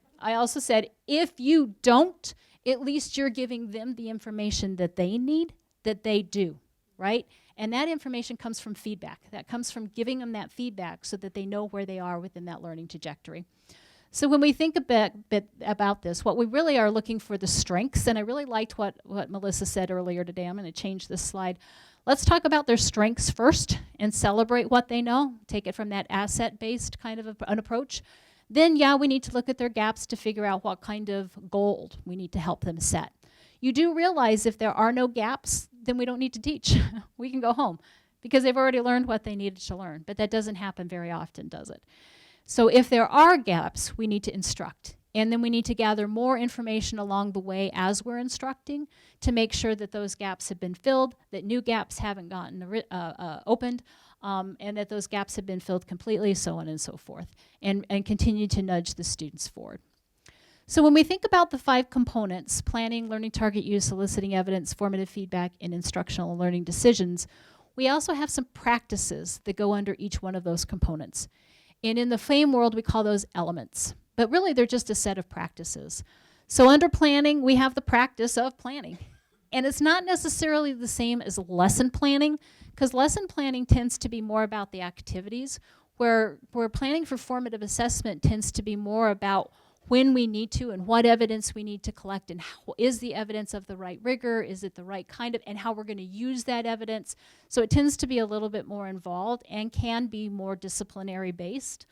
if you don't, at least you're giving them the information that they need, that they do, right? And that information comes from feedback. That comes from giving them that feedback so that they know where they are within that learning trajectory. So when we think a bit about this, what we really are looking for the strengths, and I really liked what Melissa said earlier today. I'm going to change this slide. Let's talk about their strengths first and celebrate what they know. Take it from that asset-based kind of an approach. Then, yeah, we need to look at their gaps to figure out what kind of goal we need to help them set. You do realize if there are no gaps, then we don't need to teach. We can go home because they've already learned what they needed to learn. But that doesn't happen very often, does it? So if there are gaps, we need to instruct. And then we need to gather more information along the way as we're instructing to make sure that those gaps have been filled, that new gaps haven't gotten opened, and that those gaps have been filled completely, so on and so forth, and continue to nudge the students forward. So when we think about the 5 components, planning, learning target use, eliciting evidence, formative feedback, and instructional and learning decisions, we also have some practices that go under each one of those components. And in the FAME world, we call those elements. But really, they're just a set of practices. So under planning, we have the practice of planning. And it's not necessarily the same as lesson planning, because lesson planning tends to be more about the activities, where planning for formative assessment tends to be more about when we need to and what evidence we need to collect, and how, is the evidence of the right rigor, is it the right kind of, and how we're going to use that evidence. So it tends to be a little bit more involved and can be more disciplinary based.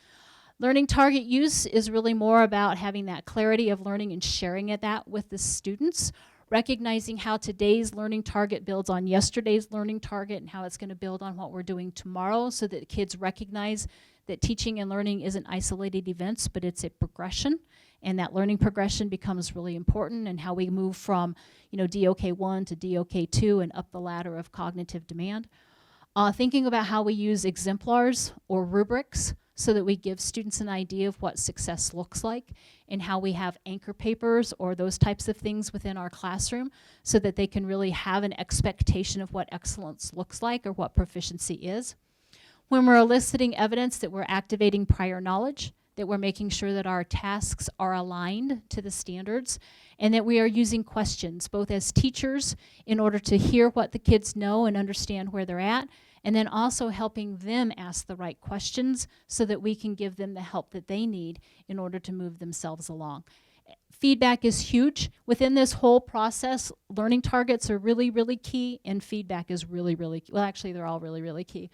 Learning target use is really more about having that clarity of learning and sharing that with the students, recognizing how today's learning target builds on yesterday's learning target and how it's going to build on what we're doing tomorrow, so that kids recognize that teaching and learning isn't isolated events, but it's a progression. And that learning progression becomes really important, and how we move from, DOK1 to DOK2 and up the ladder of cognitive demand. Thinking about how we use exemplars or rubrics so that we give students an idea of what success looks like, and how we have anchor papers or those types of things within our classroom so that they can really have an expectation of what excellence looks like or what proficiency is. When we're eliciting evidence, that we're activating prior knowledge, that we're making sure that our tasks are aligned to the standards, and that we are using questions, both as teachers in order to hear what the kids know and understand where they're at, and then also helping them ask the right questions so that we can give them the help that they need in order to move themselves along. Feedback is huge. Within this whole process, learning targets are really, really key, and feedback is really, really key. Well, actually, they're all really, really key.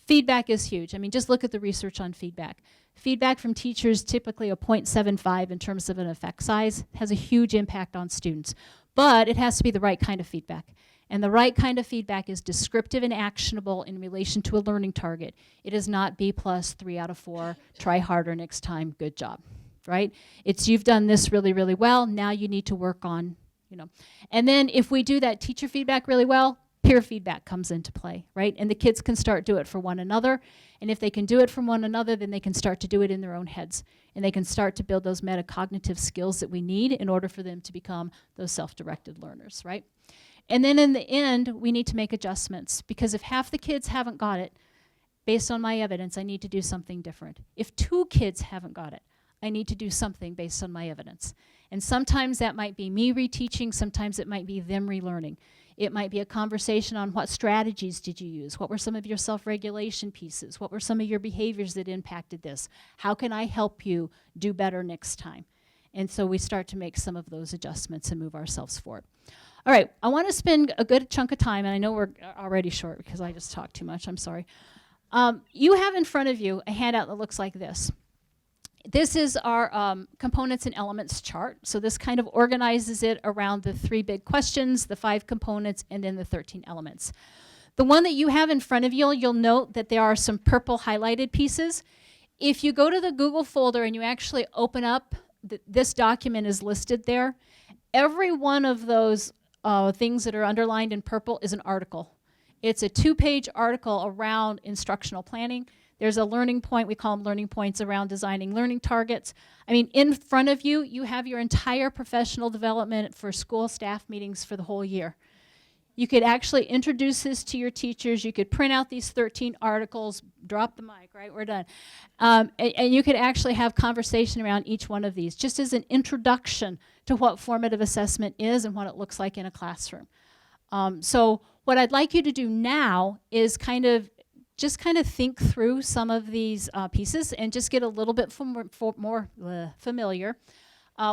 Feedback is huge. I mean, just look at the research on feedback. Feedback from teachers, typically a 0.75 in terms of an effect size, has a huge impact on students. But it has to be the right kind of feedback. And the right kind of feedback is descriptive and actionable in relation to a learning target. It is not B+, 3 out of 4, try harder next time, good job, right? It's you've done this really, really well, now you need to work on, you know. And then if we do that teacher feedback really well, peer feedback comes into play, right? And the kids can start do it for one another. And if they can do it from one another, then they can start to do it in their own heads. And they can start to build those metacognitive skills that we need in order for them to become those self-directed learners, right? And then in the end, we need to make adjustments, because if half the kids haven't got it, based on my evidence, I need to do something different. If 2 kids haven't got it, I need to do something based on my evidence. And sometimes that might be me reteaching, sometimes it might be them relearning. It might be a conversation on what strategies did you use? What were some of your self-regulation pieces? What were some of your behaviors that impacted this? How can I help you do better next time? And so we start to make some of those adjustments and move ourselves forward. All right, I want to spend a good chunk of time, and I know we're already short because I just talked too much, I'm sorry. You have in front of you a handout that looks like this. This is our components and elements chart. So this kind of organizes it around the 3 big questions, the 5 components, and then the 13 elements. The one that you have in front of you, you'll note that there are some purple highlighted pieces. If you go to the Google folder and you actually open up, this document is listed there. Every one of those things that are underlined in purple is an article. It's a 2-page article around instructional planning. There's a learning point, we call them learning points, around designing learning targets. I mean, in front of you, you have your entire professional development for school staff meetings for the whole year. You could actually introduce this to your teachers. You could print out these 13 articles, drop the mic, right, we're done. And you could actually have conversation around each one of these, just as an introduction to what formative assessment is and what it looks like in a classroom. So what I'd like you to do now is just kind of think through some of these pieces and just get a little bit more familiar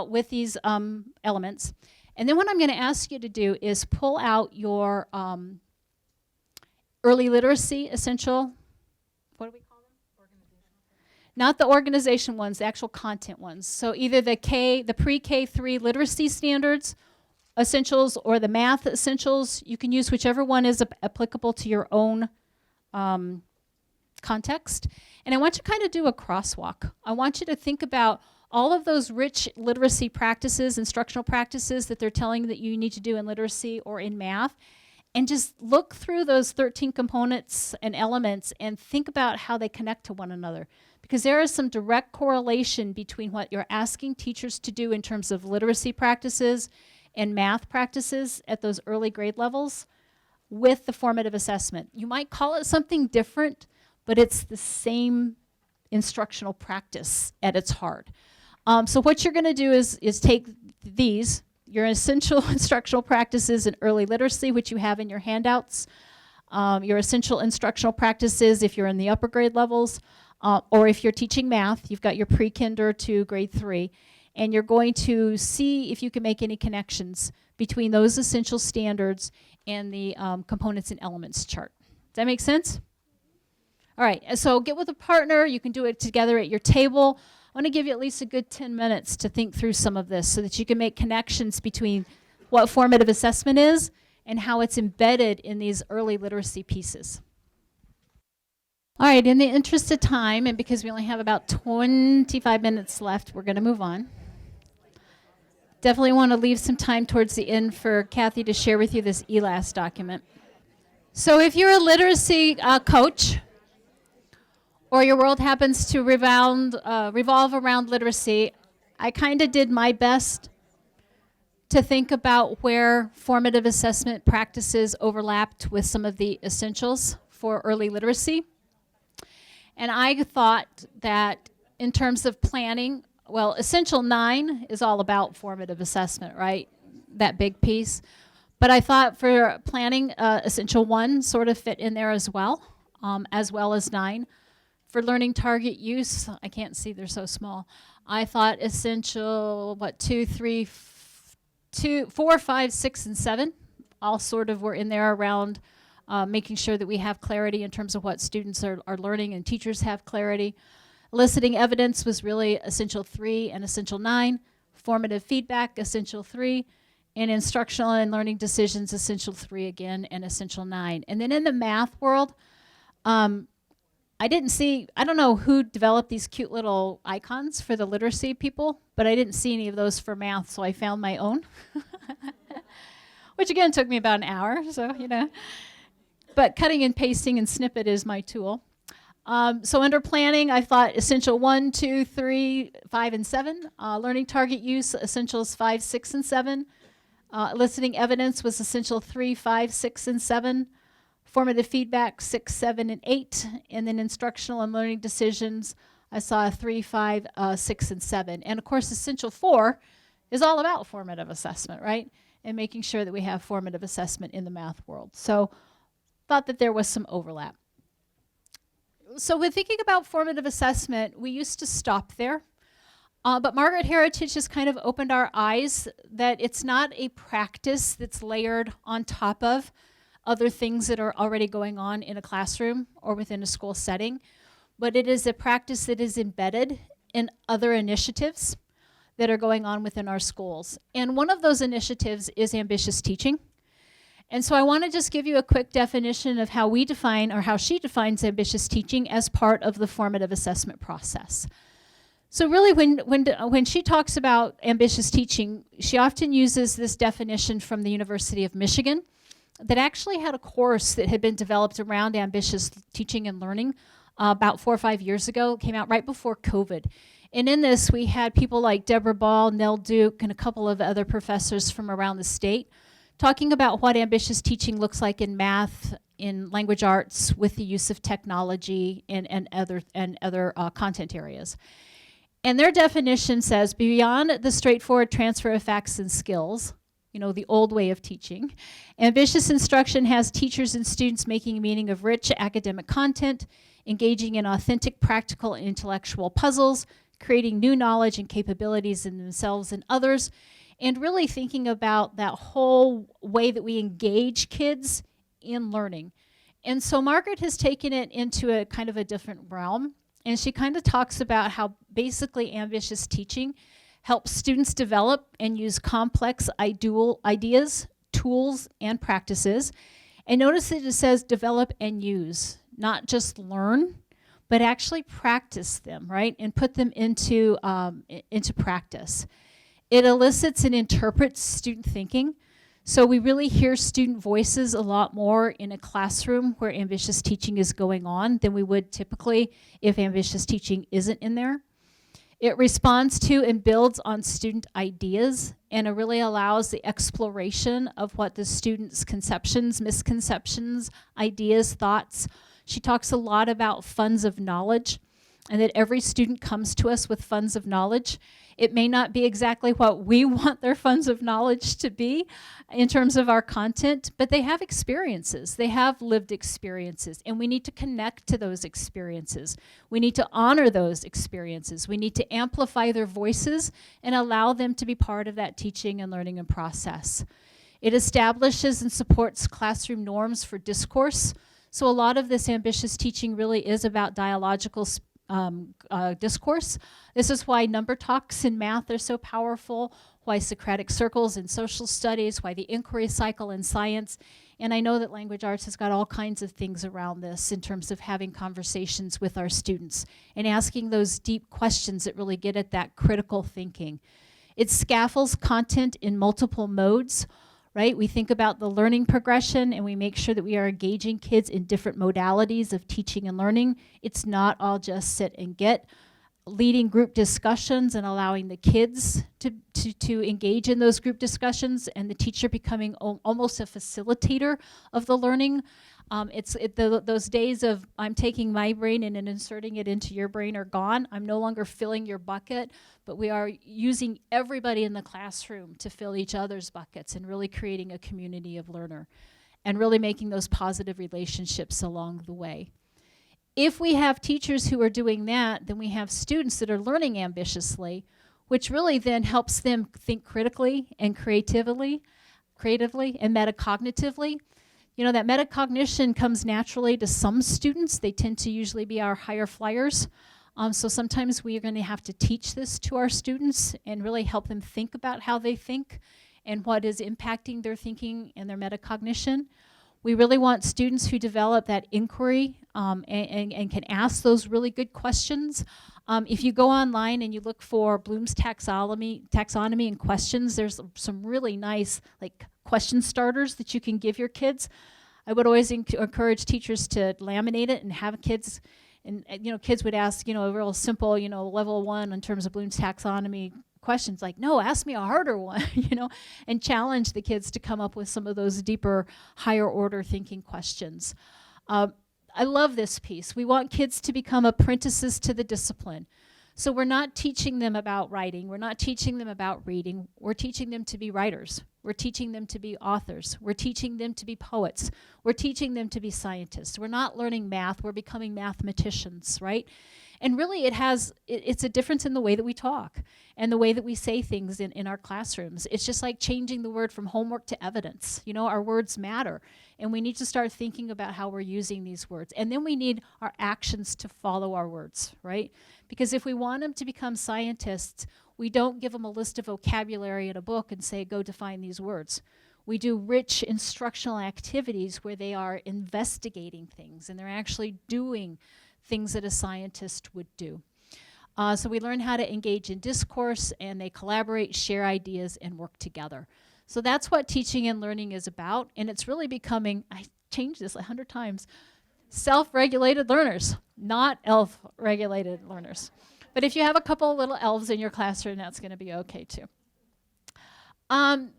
with these elements. And then what I'm going to ask you to do is pull out your early literacy essential, what do we call them? Not the organization ones, the actual content ones. So either the pre-K3 literacy standards essentials or the math essentials. You can use whichever one is applicable to your own context. And I want you to kind of do a crosswalk. I want you to think about all of those rich literacy practices, instructional practices that they're telling you that you need to do in literacy or in math, and just look through those 13 components and elements and think about how they connect to one another. Because there is some direct correlation between what you're asking teachers to do in terms of literacy practices and math practices at those early grade levels with the formative assessment. You might call it something different, but it's the same instructional practice at its heart. So what you're going to do is take these, your essential instructional practices in early literacy, which you have in your handouts, your essential instructional practices if you're in the upper grade levels, or if you're teaching math, you've got your pre-kinder to grade 3, and you're going to see if you can make any connections between those essential standards and the components and elements chart. Does that make sense? All right, so get with a partner. You can do it together at your table. I want to give you at least a good 10 minutes to think through some of this so that you can make connections between what formative assessment is and how it's embedded in these early literacy pieces. All right, in the interest of time, and because we only have about 25 minutes left, we're going to move on. Definitely want to leave some time towards the end for Kathy to share with you this ELAS document. So if you're a literacy coach, or your world happens to revolve around literacy, I kind of did my best to think about where formative assessment practices overlapped with some of the essentials for early literacy. And I thought that in terms of planning, well, Essential 9 is all about formative assessment, right? That big piece. But I thought for planning, Essential 1 sort of fit in there as well. as well as 9. For learning target use, I can't see, they're so small. I thought essential, 4, 5, 6, and 7 all sort of were in there around making sure that we have clarity in terms of what students are learning and teachers have clarity. Eliciting evidence was really essential 3 and essential 9. Formative feedback, essential 3. And instructional and learning decisions, essential 3 again, and essential 9. And then in the math world, I don't know who developed these cute little icons for the literacy people, but I didn't see any of those for math, so I found my own. Which again took me about an hour, so But cutting and pasting and snippet is my tool. So under planning, I thought essential 1, 2, 3, 5, and 7. Learning target use, essentials 5, 6, and 7. Eliciting evidence was essential 3, 5, 6, and 7. Formative feedback, 6, 7, and 8. And then instructional and learning decisions, I saw 3, 5, 6, and 7. And of course, essential 4 is all about formative assessment, right? And making sure that we have formative assessment in the math world. So thought that there was some overlap. So when thinking about formative assessment, we used to stop there. But Margaret Heritage has kind of opened our eyes that it's not a practice that's layered on top of other things that are already going on in a classroom or within a school setting, but it is a practice that is embedded in other initiatives that are going on within our schools. And one of those initiatives is ambitious teaching. And so I want to just give you a quick definition of how we define, or how she defines, ambitious teaching as part of the formative assessment process. So really when she talks about ambitious teaching, she often uses this definition from the University of Michigan that actually had a course that had been developed around ambitious teaching and learning about 4 or 5 years ago. It came out right before COVID. And in this, we had people like Deborah Ball, Nell Duke, and a couple of other professors from around the state talking about what ambitious teaching looks like in math, in language arts, with the use of technology and other content areas. And their definition says, beyond the straightforward transfer of facts and skills, the old way of teaching, ambitious instruction has teachers and students making meaning of rich academic content, engaging in authentic, practical, and intellectual puzzles, creating new knowledge and capabilities in themselves and others, and really thinking about that whole way that we engage kids in learning. And so Margaret has taken it into a kind of a different realm, and she kind of talks about how basically ambitious teaching helps students develop and use complex ideas, tools, and practices. And notice that it says develop and use, not just learn, but actually practice them, right? And put them into practice. It elicits and interprets student thinking. So we really hear student voices a lot more in a classroom where ambitious teaching is going on than we would typically if ambitious teaching isn't in there. It responds to and builds on student ideas, and it really allows the exploration of what the students' conceptions, misconceptions, ideas, thoughts. She talks a lot about funds of knowledge, and that every student comes to us with funds of knowledge. It may not be exactly what we want their funds of knowledge to be in terms of our content, but they have experiences. They have lived experiences, and we need to connect to those experiences. We need to honor those experiences. We need to amplify their voices and allow them to be part of that teaching and learning and process. It establishes and supports classroom norms for discourse. So a lot of this ambitious teaching really is about dialogical discourse. This is why number talks in math are so powerful, why Socratic circles in social studies, why the inquiry cycle in science. And I know that language arts has got all kinds of things around this in terms of having conversations with our students and asking those deep questions that really get at that critical thinking. It scaffolds content in multiple modes, right? We think about the learning progression and we make sure that we are engaging kids in different modalities of teaching and learning. It's not all just sit and get. Leading group discussions and allowing the kids to engage in those group discussions, and the teacher becoming almost a facilitator of the learning. Those days of I'm taking my brain and inserting it into your brain are gone. I'm no longer filling your bucket, but we are using everybody in the classroom to fill each other's buckets and really creating a community of learner and really making those positive relationships along the way. If we have teachers who are doing that, then we have students that are learning ambitiously, which really then helps them think critically and creatively and metacognitively. You know, that metacognition comes naturally to some students. They tend to usually be our higher flyers. So sometimes we are going to have to teach this to our students and really help them think about how they think and what is impacting their thinking and their metacognition. We really want students who develop that inquiry and can ask those really good questions. If you go online and you look for Bloom's taxonomy and questions, there's some really nice question starters that you can give your kids. I would always encourage teachers to laminate it and have kids, and kids would ask, a real simple, level 1 in terms of Bloom's taxonomy questions, like, no, ask me a harder one, and challenge the kids to come up with some of those deeper, higher order thinking questions. I love this piece. We want kids to become apprentices to the discipline. So we're not teaching them about writing. We're not teaching them about reading. We're teaching them to be writers. We're teaching them to be authors. We're teaching them to be poets. We're teaching them to be scientists. We're not learning math. We're becoming mathematicians, right? And really it's a difference in the way that we talk and the way that we say things in our classrooms. It's just like changing the word from homework to evidence. Our words matter, and we need to start thinking about how we're using these words. And then we need our actions to follow our words, right? Because if we want them to become scientists, we don't give them a list of vocabulary in a book and say, go define these words. We do rich instructional activities where they are investigating things and they're actually doing things that a scientist would do. So we learn how to engage in discourse, and they collaborate, share ideas, and work together. So that's what teaching and learning is about, and it's really becoming, I changed this 100 times, self-regulated learners, not elf-regulated learners. But if you have a couple of little elves in your classroom, that's going to be okay too.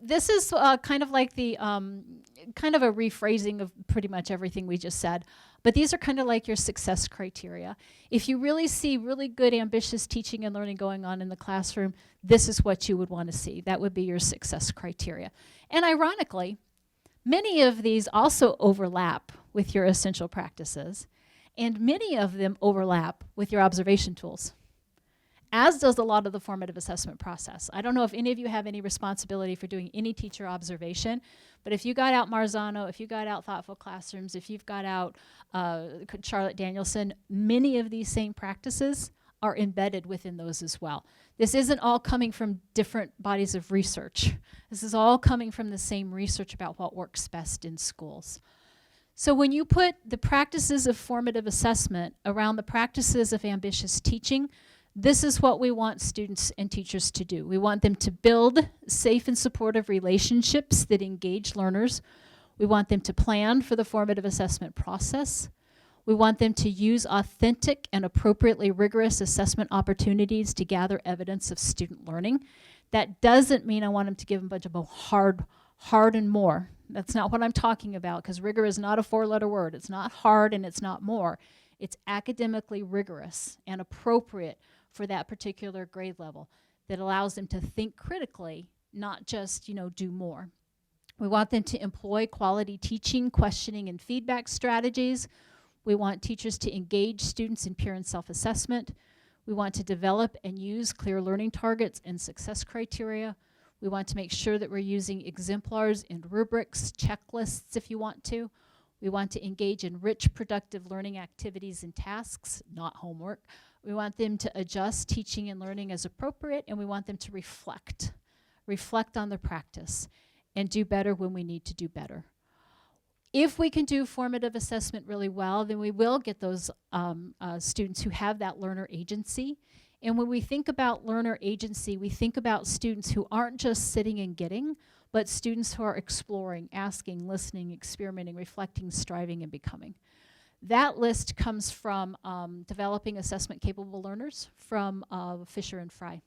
This is kind of like the kind of a rephrasing of pretty much everything we just said. But these are kind of like your success criteria. If you really see really good, ambitious teaching and learning going on in the classroom, this is what you would want to see. That would be your success criteria. And ironically, many of these also overlap with your essential practices, and many of them overlap with your observation tools, as does a lot of the formative assessment process. I don't know if any of you have any responsibility for doing any teacher observation, but if you got out Marzano, if you got out Thoughtful Classrooms, if you've got out Charlotte Danielson, many of these same practices are embedded within those as well. This isn't all coming from different bodies of research. This is all coming from the same research about what works best in schools. So when you put the practices of formative assessment around the practices of ambitious teaching, this is what we want students and teachers to do. We want them to build safe and supportive relationships that engage learners. We want them to plan for the formative assessment process. We want them to use authentic and appropriately rigorous assessment opportunities to gather evidence of student learning. That doesn't mean I want them to give them a bunch of hard and more. That's not what I'm talking about, because rigor is not a 4-letter word. It's not hard and it's not more. It's academically rigorous and appropriate for that particular grade level that allows them to think critically, not just, do more. We want them to employ quality teaching, questioning, and feedback strategies. We want teachers to engage students in peer and self-assessment. We want to develop and use clear learning targets and success criteria. We want to make sure that we're using exemplars and rubrics, checklists if you want to. We want to engage in rich, productive learning activities and tasks, not homework. We want them to adjust teaching and learning as appropriate, and we want them to reflect on their practice, and do better when we need to do better. If we can do formative assessment really well, then we will get those students who have that learner agency. And when we think about learner agency, we think about students who aren't just sitting and getting, but students who are exploring, asking, listening, experimenting, reflecting, striving, and becoming. That list comes from Developing Assessment-Capable Learners from Fisher and Fry.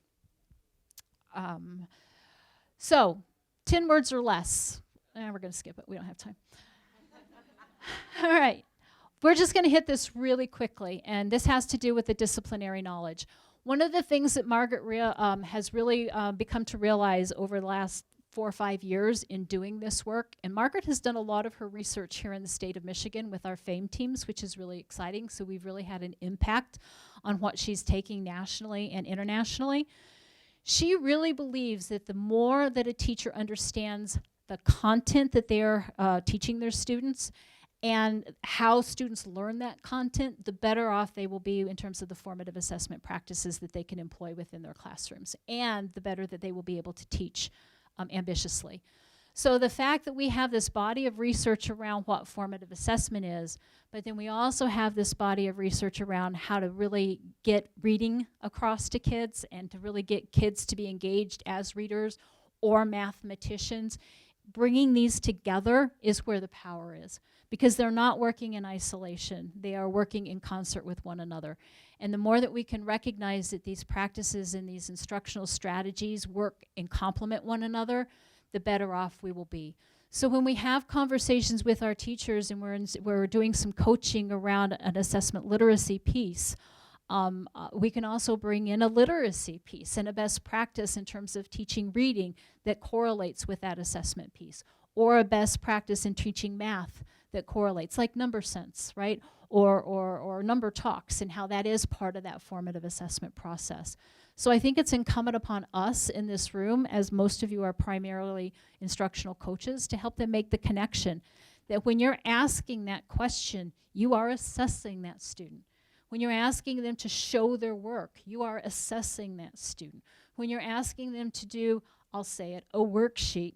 So, 10 words or less. We're going to skip it. We don't have time. All right. We're just going to hit this really quickly, and this has to do with the disciplinary knowledge. One of the things that Margaret has really become to realize over the last 4 or 5 years in doing this work. And Margaret has done a lot of her research here in the state of Michigan with our FAME teams, which is really exciting. So we've really had an impact on what she's taking nationally and internationally. She really believes that the more that a teacher understands the content that they're teaching their students and how students learn that content, the better off they will be in terms of the formative assessment practices that they can employ within their classrooms, and the better that they will be able to teach ambitiously. So the fact that we have this body of research around what formative assessment is, but then we also have this body of research around how to really get reading across to kids and to really get kids to be engaged as readers or mathematicians, bringing these together is where the power is, because they're not working in isolation. They are working in concert with one another. And the more that we can recognize that these practices and these instructional strategies work and complement one another, the better off we will be. So when we have conversations with our teachers and we're doing some coaching around an assessment literacy piece, we can also bring in a literacy piece and a best practice in terms of teaching reading that correlates with that assessment piece, or a best practice in teaching math that correlates, like number sense, right? Or number talks, and how that is part of that formative assessment process. So I think it's incumbent upon us in this room, as most of you are primarily instructional coaches, to help them make the connection that when you're asking that question, you are assessing that student. When you're asking them to show their work, you are assessing that student. When you're asking them to do, I'll say it, a worksheet,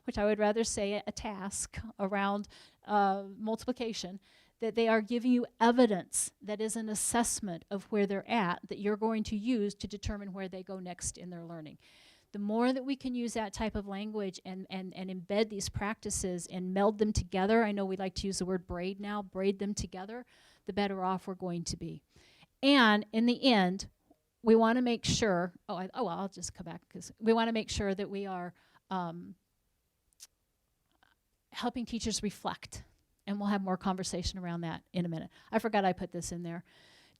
which I would rather say a task around multiplication, that they are giving you evidence that is an assessment of where they're at that you're going to use to determine where they go next in their learning. The more that we can use that type of language and embed these practices and meld them together, I know we like to use the word braid now, braid them together, the better off we're going to be. And in the end, we want to make sure, I'll just come back, because we want to make sure that we are helping teachers reflect. And we'll have more conversation around that in a minute. I forgot I put this in there.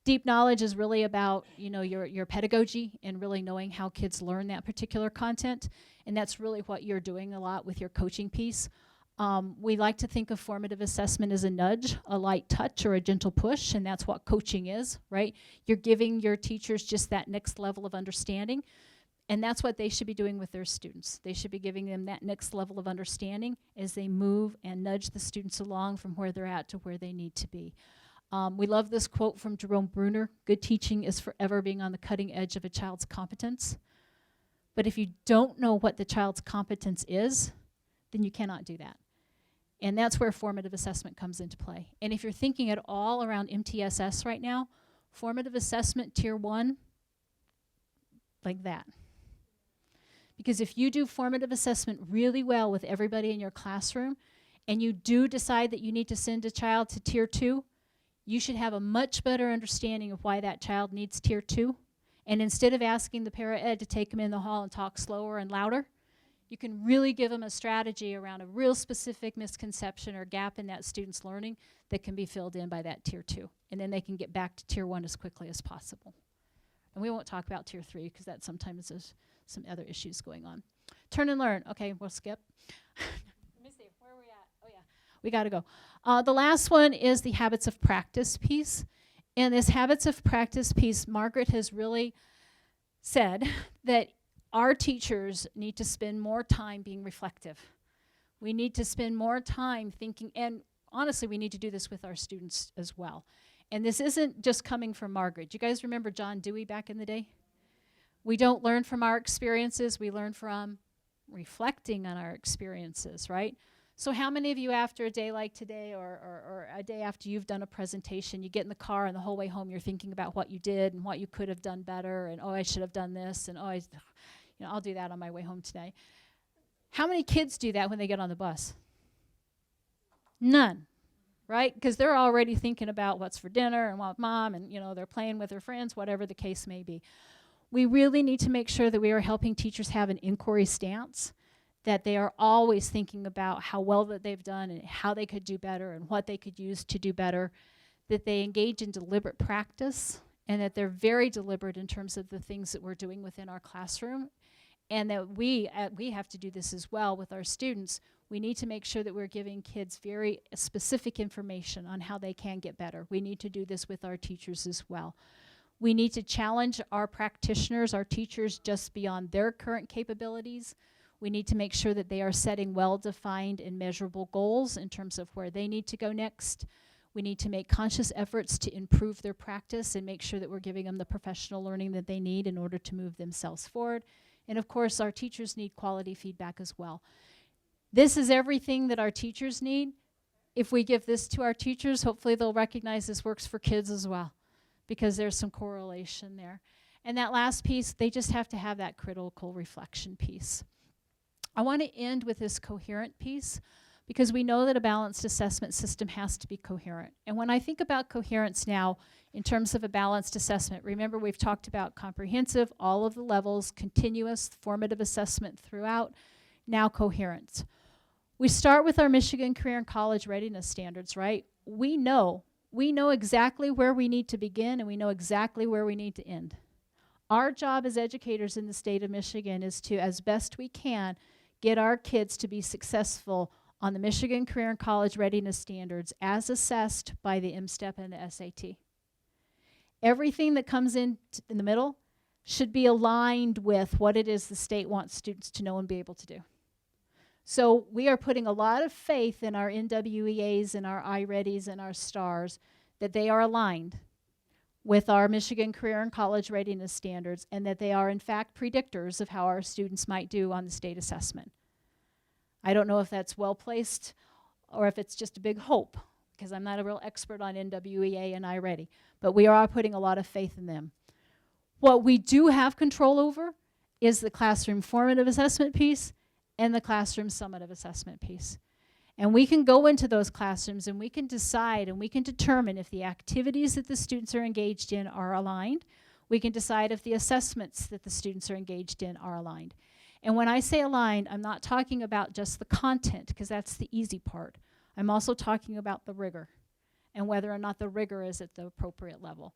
Deep knowledge is really about, your pedagogy and really knowing how kids learn that particular content. And that's really what you're doing a lot with your coaching piece. We like to think of formative assessment as a nudge, a light touch, or a gentle push, and that's what coaching is, right? You're giving your teachers just that next level of understanding, and that's what they should be doing with their students. They should be giving them that next level of understanding as they move and nudge the students along from where they're at to where they need to be. We love this quote from Jerome Bruner: "Good teaching is forever being on the cutting edge of a child's competence." But if you don't know what the child's competence is, then you cannot do that. And that's where formative assessment comes into play. And if you're thinking at all around MTSS right now, formative assessment tier 1, like that. Because if you do formative assessment really well with everybody in your classroom, and you do decide that you need to send a child to tier 2, you should have a much better understanding of why that child needs tier 2. And instead of asking the para-ed to take them in the hall and talk slower and louder, you can really give them a strategy around a real specific misconception or gap in that student's learning that can be filled in by that tier 2. And then they can get back to tier 1 as quickly as possible. And we won't talk about tier 3 because that sometimes is some other issues going on. Turn and learn. Okay, we'll skip. Let me see, where are we at? Oh yeah, we gotta go. The last one is the habits of practice piece. And this habits of practice piece, Margaret has really said that our teachers need to spend more time being reflective. We need to spend more time thinking, and honestly, we need to do this with our students as well. And this isn't just coming from Margaret. You guys remember John Dewey back in the day? We don't learn from our experiences, we learn from reflecting on our experiences, right? So how many of you, after a day like today or a day after you've done a presentation, you get in the car and the whole way home you're thinking about what you did and what you could have done better, and I should have done this, and I'll do that on my way home today. How many kids do that when they get on the bus? None, right? Because they're already thinking about what's for dinner and what mom, and they're playing with their friends, whatever the case may be. We really need to make sure that we are helping teachers have an inquiry stance, that they are always thinking about how well that they've done and how they could do better and what they could use to do better, that they engage in deliberate practice, and that they're very deliberate in terms of the things that we're doing within our classroom, and that we have to do this as well with our students. We need to make sure that we're giving kids very specific information on how they can get better. We need to do this with our teachers as well. We need to challenge our practitioners, our teachers, just beyond their current capabilities. We need to make sure that they are setting well-defined and measurable goals in terms of where they need to go next. We need to make conscious efforts to improve their practice and make sure that we're giving them the professional learning that they need in order to move themselves forward. And of course, our teachers need quality feedback as well. This is everything that our teachers need. If we give this to our teachers, hopefully they'll recognize this works for kids as well, because there's some correlation there. And that last piece, they just have to have that critical reflection piece. I want to end with this coherent piece, because we know that a balanced assessment system has to be coherent. And when I think about coherence now, in terms of a balanced assessment, remember we've talked about comprehensive, all of the levels, continuous, formative assessment throughout, now coherence. We start with our Michigan Career and College Readiness Standards, right? We know exactly where we need to begin, and we know exactly where we need to end. Our job as educators in the state of Michigan is to, as best we can, get our kids to be successful on the Michigan Career and College Readiness Standards as assessed by the MSTEP and the SAT. Everything that comes in the middle should be aligned with what it is the state wants students to know and be able to do. So we are putting a lot of faith in our NWEAs and our iReadies and our STARS that they are aligned with our Michigan Career and College Readiness Standards, and that they are in fact predictors of how our students might do on the state assessment. I don't know if that's well placed or if it's just a big hope, because I'm not a real expert on NWEA and iReady, but we are putting a lot of faith in them. What we do have control over is the classroom formative assessment piece and the classroom summative assessment piece. And we can go into those classrooms and we can decide and we can determine if the activities that the students are engaged in are aligned. We can decide if the assessments that the students are engaged in are aligned. And when I say aligned, I'm not talking about just the content, because that's the easy part. I'm also talking about the rigor and whether or not the rigor is at the appropriate level.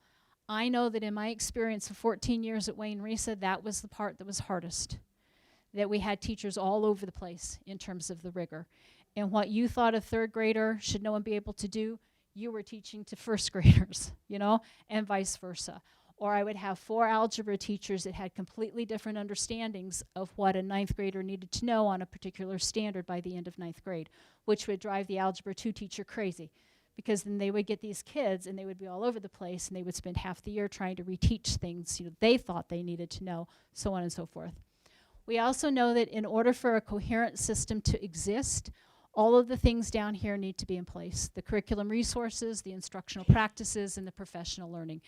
I know that in my experience of 14 years at Wayne Risa, that was the part that was hardest, that we had teachers all over the place in terms of the rigor. And what you thought a third grader should know and be able to do, you were teaching to first graders, and vice versa. Or I would have 4 algebra teachers that had completely different understandings of what a 9th grader needed to know on a particular standard by the end of 9th grade, which would drive the Algebra 2 teacher crazy, because then they would get these kids and they would be all over the place and they would spend half the year trying to reteach things they thought they needed to know, so on and so forth. We also know that in order for a coherent system to exist, all of the things down here need to be in place: the curriculum resources, the instructional practices, and the professional learning.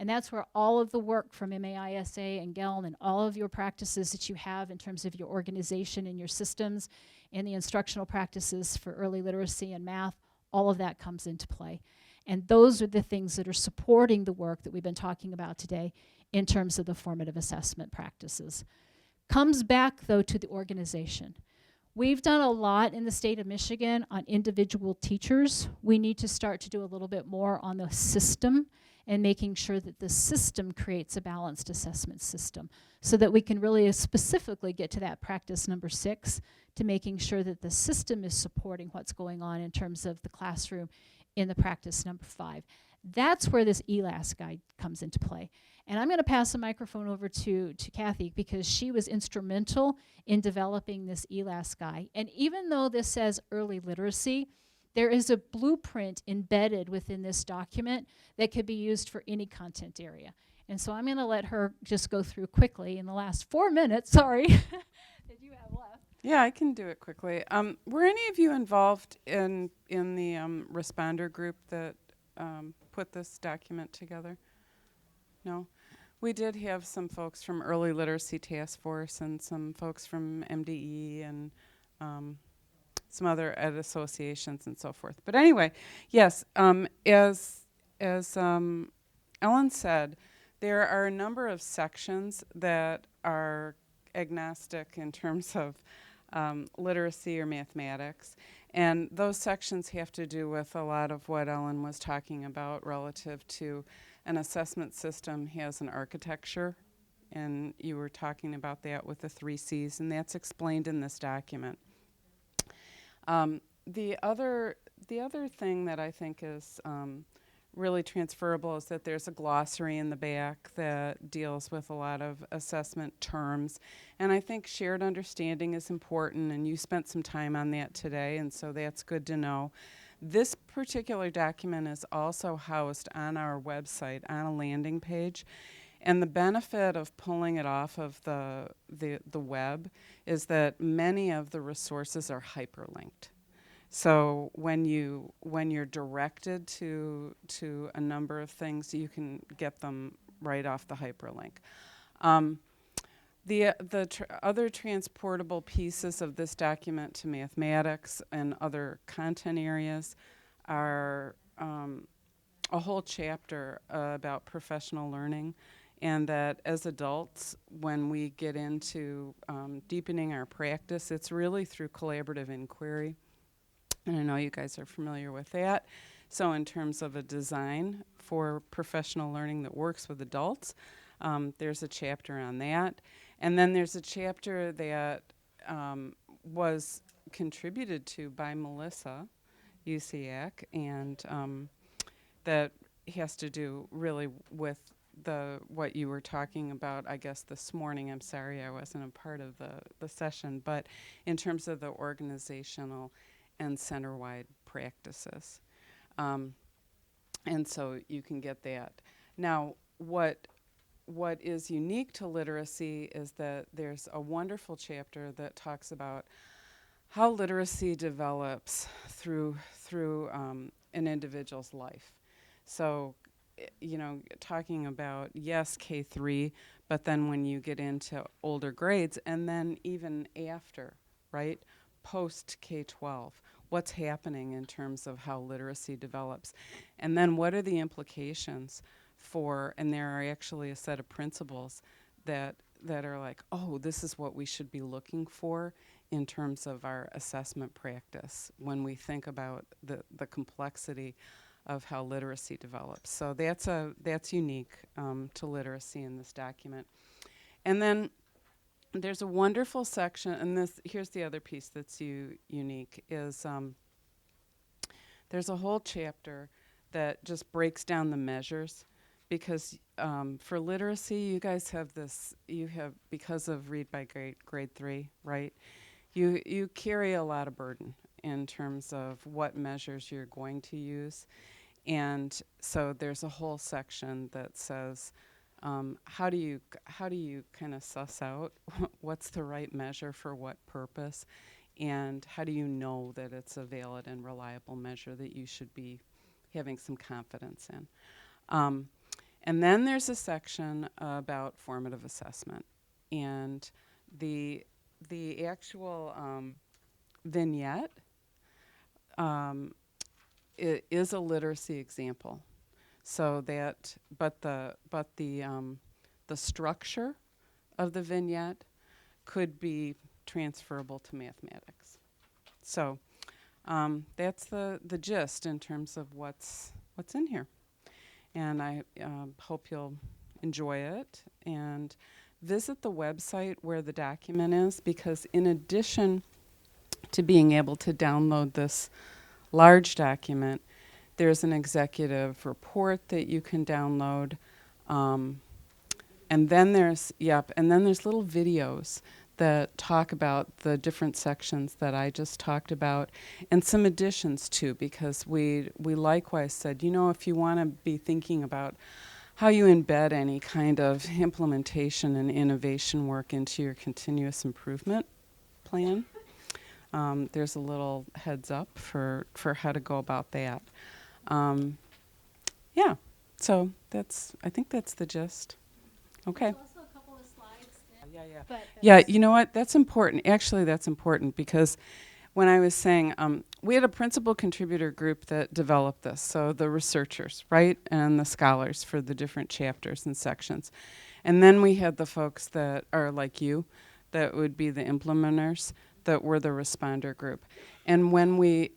And that's where all of the work from MAISA and GELN and all of your practices that you have in terms of your organization and your systems and the instructional practices for early literacy and math, all of that comes into play. And those are the things that are supporting the work that we've been talking about today in terms of the formative assessment practices. Comes back, though, to the organization. We've done a lot in the state of Michigan on individual teachers. We need to start to do a little bit more on the system and making sure that the system creates a balanced assessment system so that we can really specifically get to that practice number 6, to making sure that the system is supporting what's going on in terms of the classroom in the practice number 5. That's where this ELAS guide comes into play. And I'm going to pass the microphone over to Kathy, because she was instrumental in developing this ELAS guide. And even though this says early literacy, there is a blueprint embedded within this document that could be used for any content area. And so I'm going to let her just go through quickly in the last 4 minutes, sorry, that you have left. Yeah, I can do it quickly. Were any of you involved in the responder group that put this document together? No? We did have some folks from Early Literacy Task Force and some folks from MDE and some other ed associations and so forth. But anyway, yes, as Ellen said, there are a number of sections that are agnostic in terms of literacy or mathematics. And those sections have to do with a lot of what Ellen was talking about relative to an assessment system has an architecture and you were talking about that with the 3 C's, and that's explained in this document. The other thing that I think is really transferable is that there's a glossary in the back that deals with a lot of assessment terms. And I think shared understanding is important, and you spent some time on that today, and so that's good to know. This particular document is also housed on our website on a landing page. And the benefit of pulling it off of the web is that many of the resources are hyperlinked. So when you're directed to a number of things, you can get them right off the hyperlink. The other transportable pieces of this document to mathematics and other content areas are a whole chapter about professional learning, and that as adults, when we get into deepening our practice, it's really through collaborative inquiry. And I know you guys are familiar with that. So in terms of a design for professional learning that works with adults, there's a chapter on that. And then there's a chapter that was contributed to by Melissa Usiak, and that has to do really with what you were talking about, I guess, this morning. I'm sorry I wasn't a part of the session, but in terms of the organizational and center-wide practices. And so you can get that. Now, what is unique to literacy is that there's a wonderful chapter that talks about how literacy develops through an individual's life. So, talking about, yes, K-3, but then when you get into older grades, and then even after, right, post K-12, what's happening in terms of how literacy develops. And then what are the implications for, and there are actually a set of principles that are like, oh, this is what we should be looking for in terms of our assessment practice when we think about the complexity of how literacy develops. So that's unique to literacy in this document. And then there's a wonderful section, and here's the other piece that's unique, is there's a whole chapter that just breaks down the measures, because for literacy, you guys have because of Read by grade 3, right? You carry a lot of burden in terms of what measures you're going to use. And so there's a whole section that says, how do you kind of suss out what's the right measure for what purpose, and how do you know that it's a valid and reliable measure that you should be having some confidence in. And then there's a section about formative assessment, and the actual vignette is a literacy example. So that, but the structure of the vignette could be transferable to mathematics. So that's the gist in terms of what's in here. And I hope you'll enjoy it and visit the website where the document is, because in addition to being able to download this large document, there's an executive report that you can download, and then there's little videos that talk about the different sections that I just talked about, and some additions too, because we likewise said, if you want to be thinking about how you embed any kind of implementation and innovation work into your continuous improvement plan, there's a little heads up for how to go about that. So I think that's the gist. Okay. There's also a couple of slides there. Yeah. But Yeah, you know what? That's important. Actually, that's important, because when I was saying, we had a principal contributor group that developed this, so the researchers, right, and the scholars for the different chapters and sections. And then we had the folks that are like you, that would be the implementers, that were the responder group. And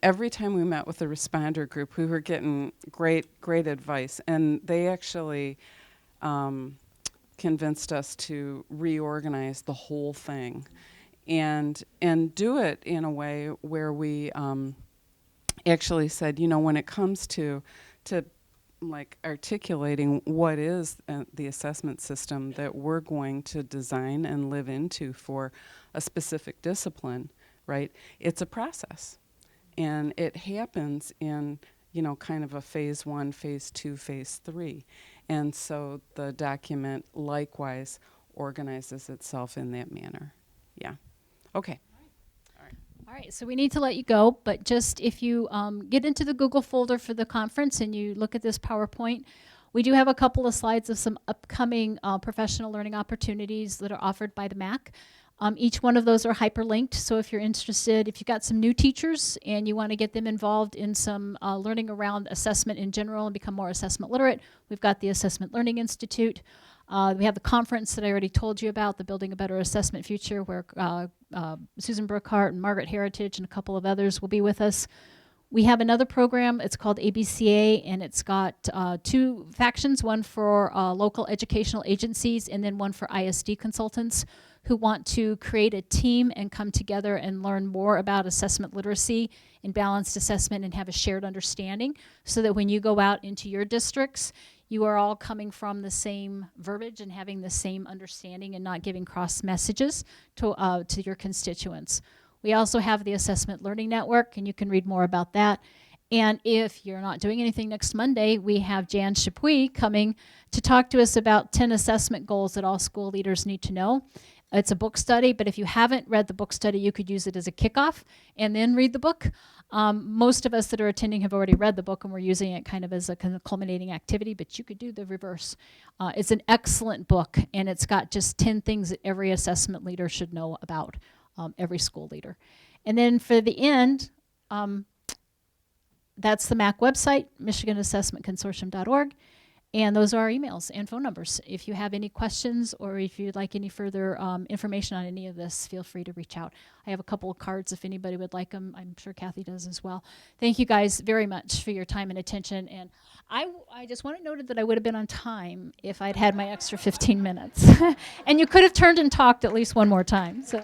every time we met with the responder group, we were getting great advice. And they actually convinced us to reorganize the whole thing and do it in a way where we actually said, you know, when it comes to like articulating what is the assessment system that we're going to design and live into for a specific discipline, right? It's a process, and it happens in, you know, kind of a phase 1, phase 2, phase 3. And so the document likewise organizes itself in that manner. Yeah. Okay. All right, so we need to let you go, but just if you get into the Google folder for the conference and you look at this PowerPoint, we do have a couple of slides of some upcoming professional learning opportunities that are offered by the MAC. Each one of those are hyperlinked, so if you're interested, if you've got some new teachers and you want to get them involved in some learning around assessment in general and become more assessment literate, we've got the Assessment Learning Institute. We have the conference that I already told you about, the Building a Better Assessment Future, where Susan Brookhart and Margaret Heritage and a couple of others will be with us. We have another program, it's called ABCA, and it's got 2 factions, one for local educational agencies and then one for ISD consultants who want to create a team and come together and learn more about assessment literacy and balanced assessment and have a shared understanding so that when you go out into your districts, you are all coming from the same verbiage and having the same understanding and not giving cross messages to your constituents. We also have the Assessment Learning Network, and you can read more about that. And if you're not doing anything next Monday, we have Jan Chapuis coming to talk to us about 10 assessment goals that all school leaders need to know. It's a book study, but if you haven't read the book study, you could use it as a kickoff and then read the book. Most of us that are attending have already read the book, and we're using it kind of as a kind of culminating activity, but you could do the reverse. It's an excellent book, and it's got just 10 things that every assessment leader should know about, every school leader. And then for the end, that's the MAC website, michiganassessmentconsortium.org. And those are our emails and phone numbers. If you have any questions or if you'd like any further information on any of this, feel free to reach out. I have a couple of cards if anybody would like them. I'm sure Kathy does as well. Thank you guys very much for your time and attention. And I just want to note that I would have been on time if I'd had my extra 15 minutes. And you could have turned and talked at least one more time. So.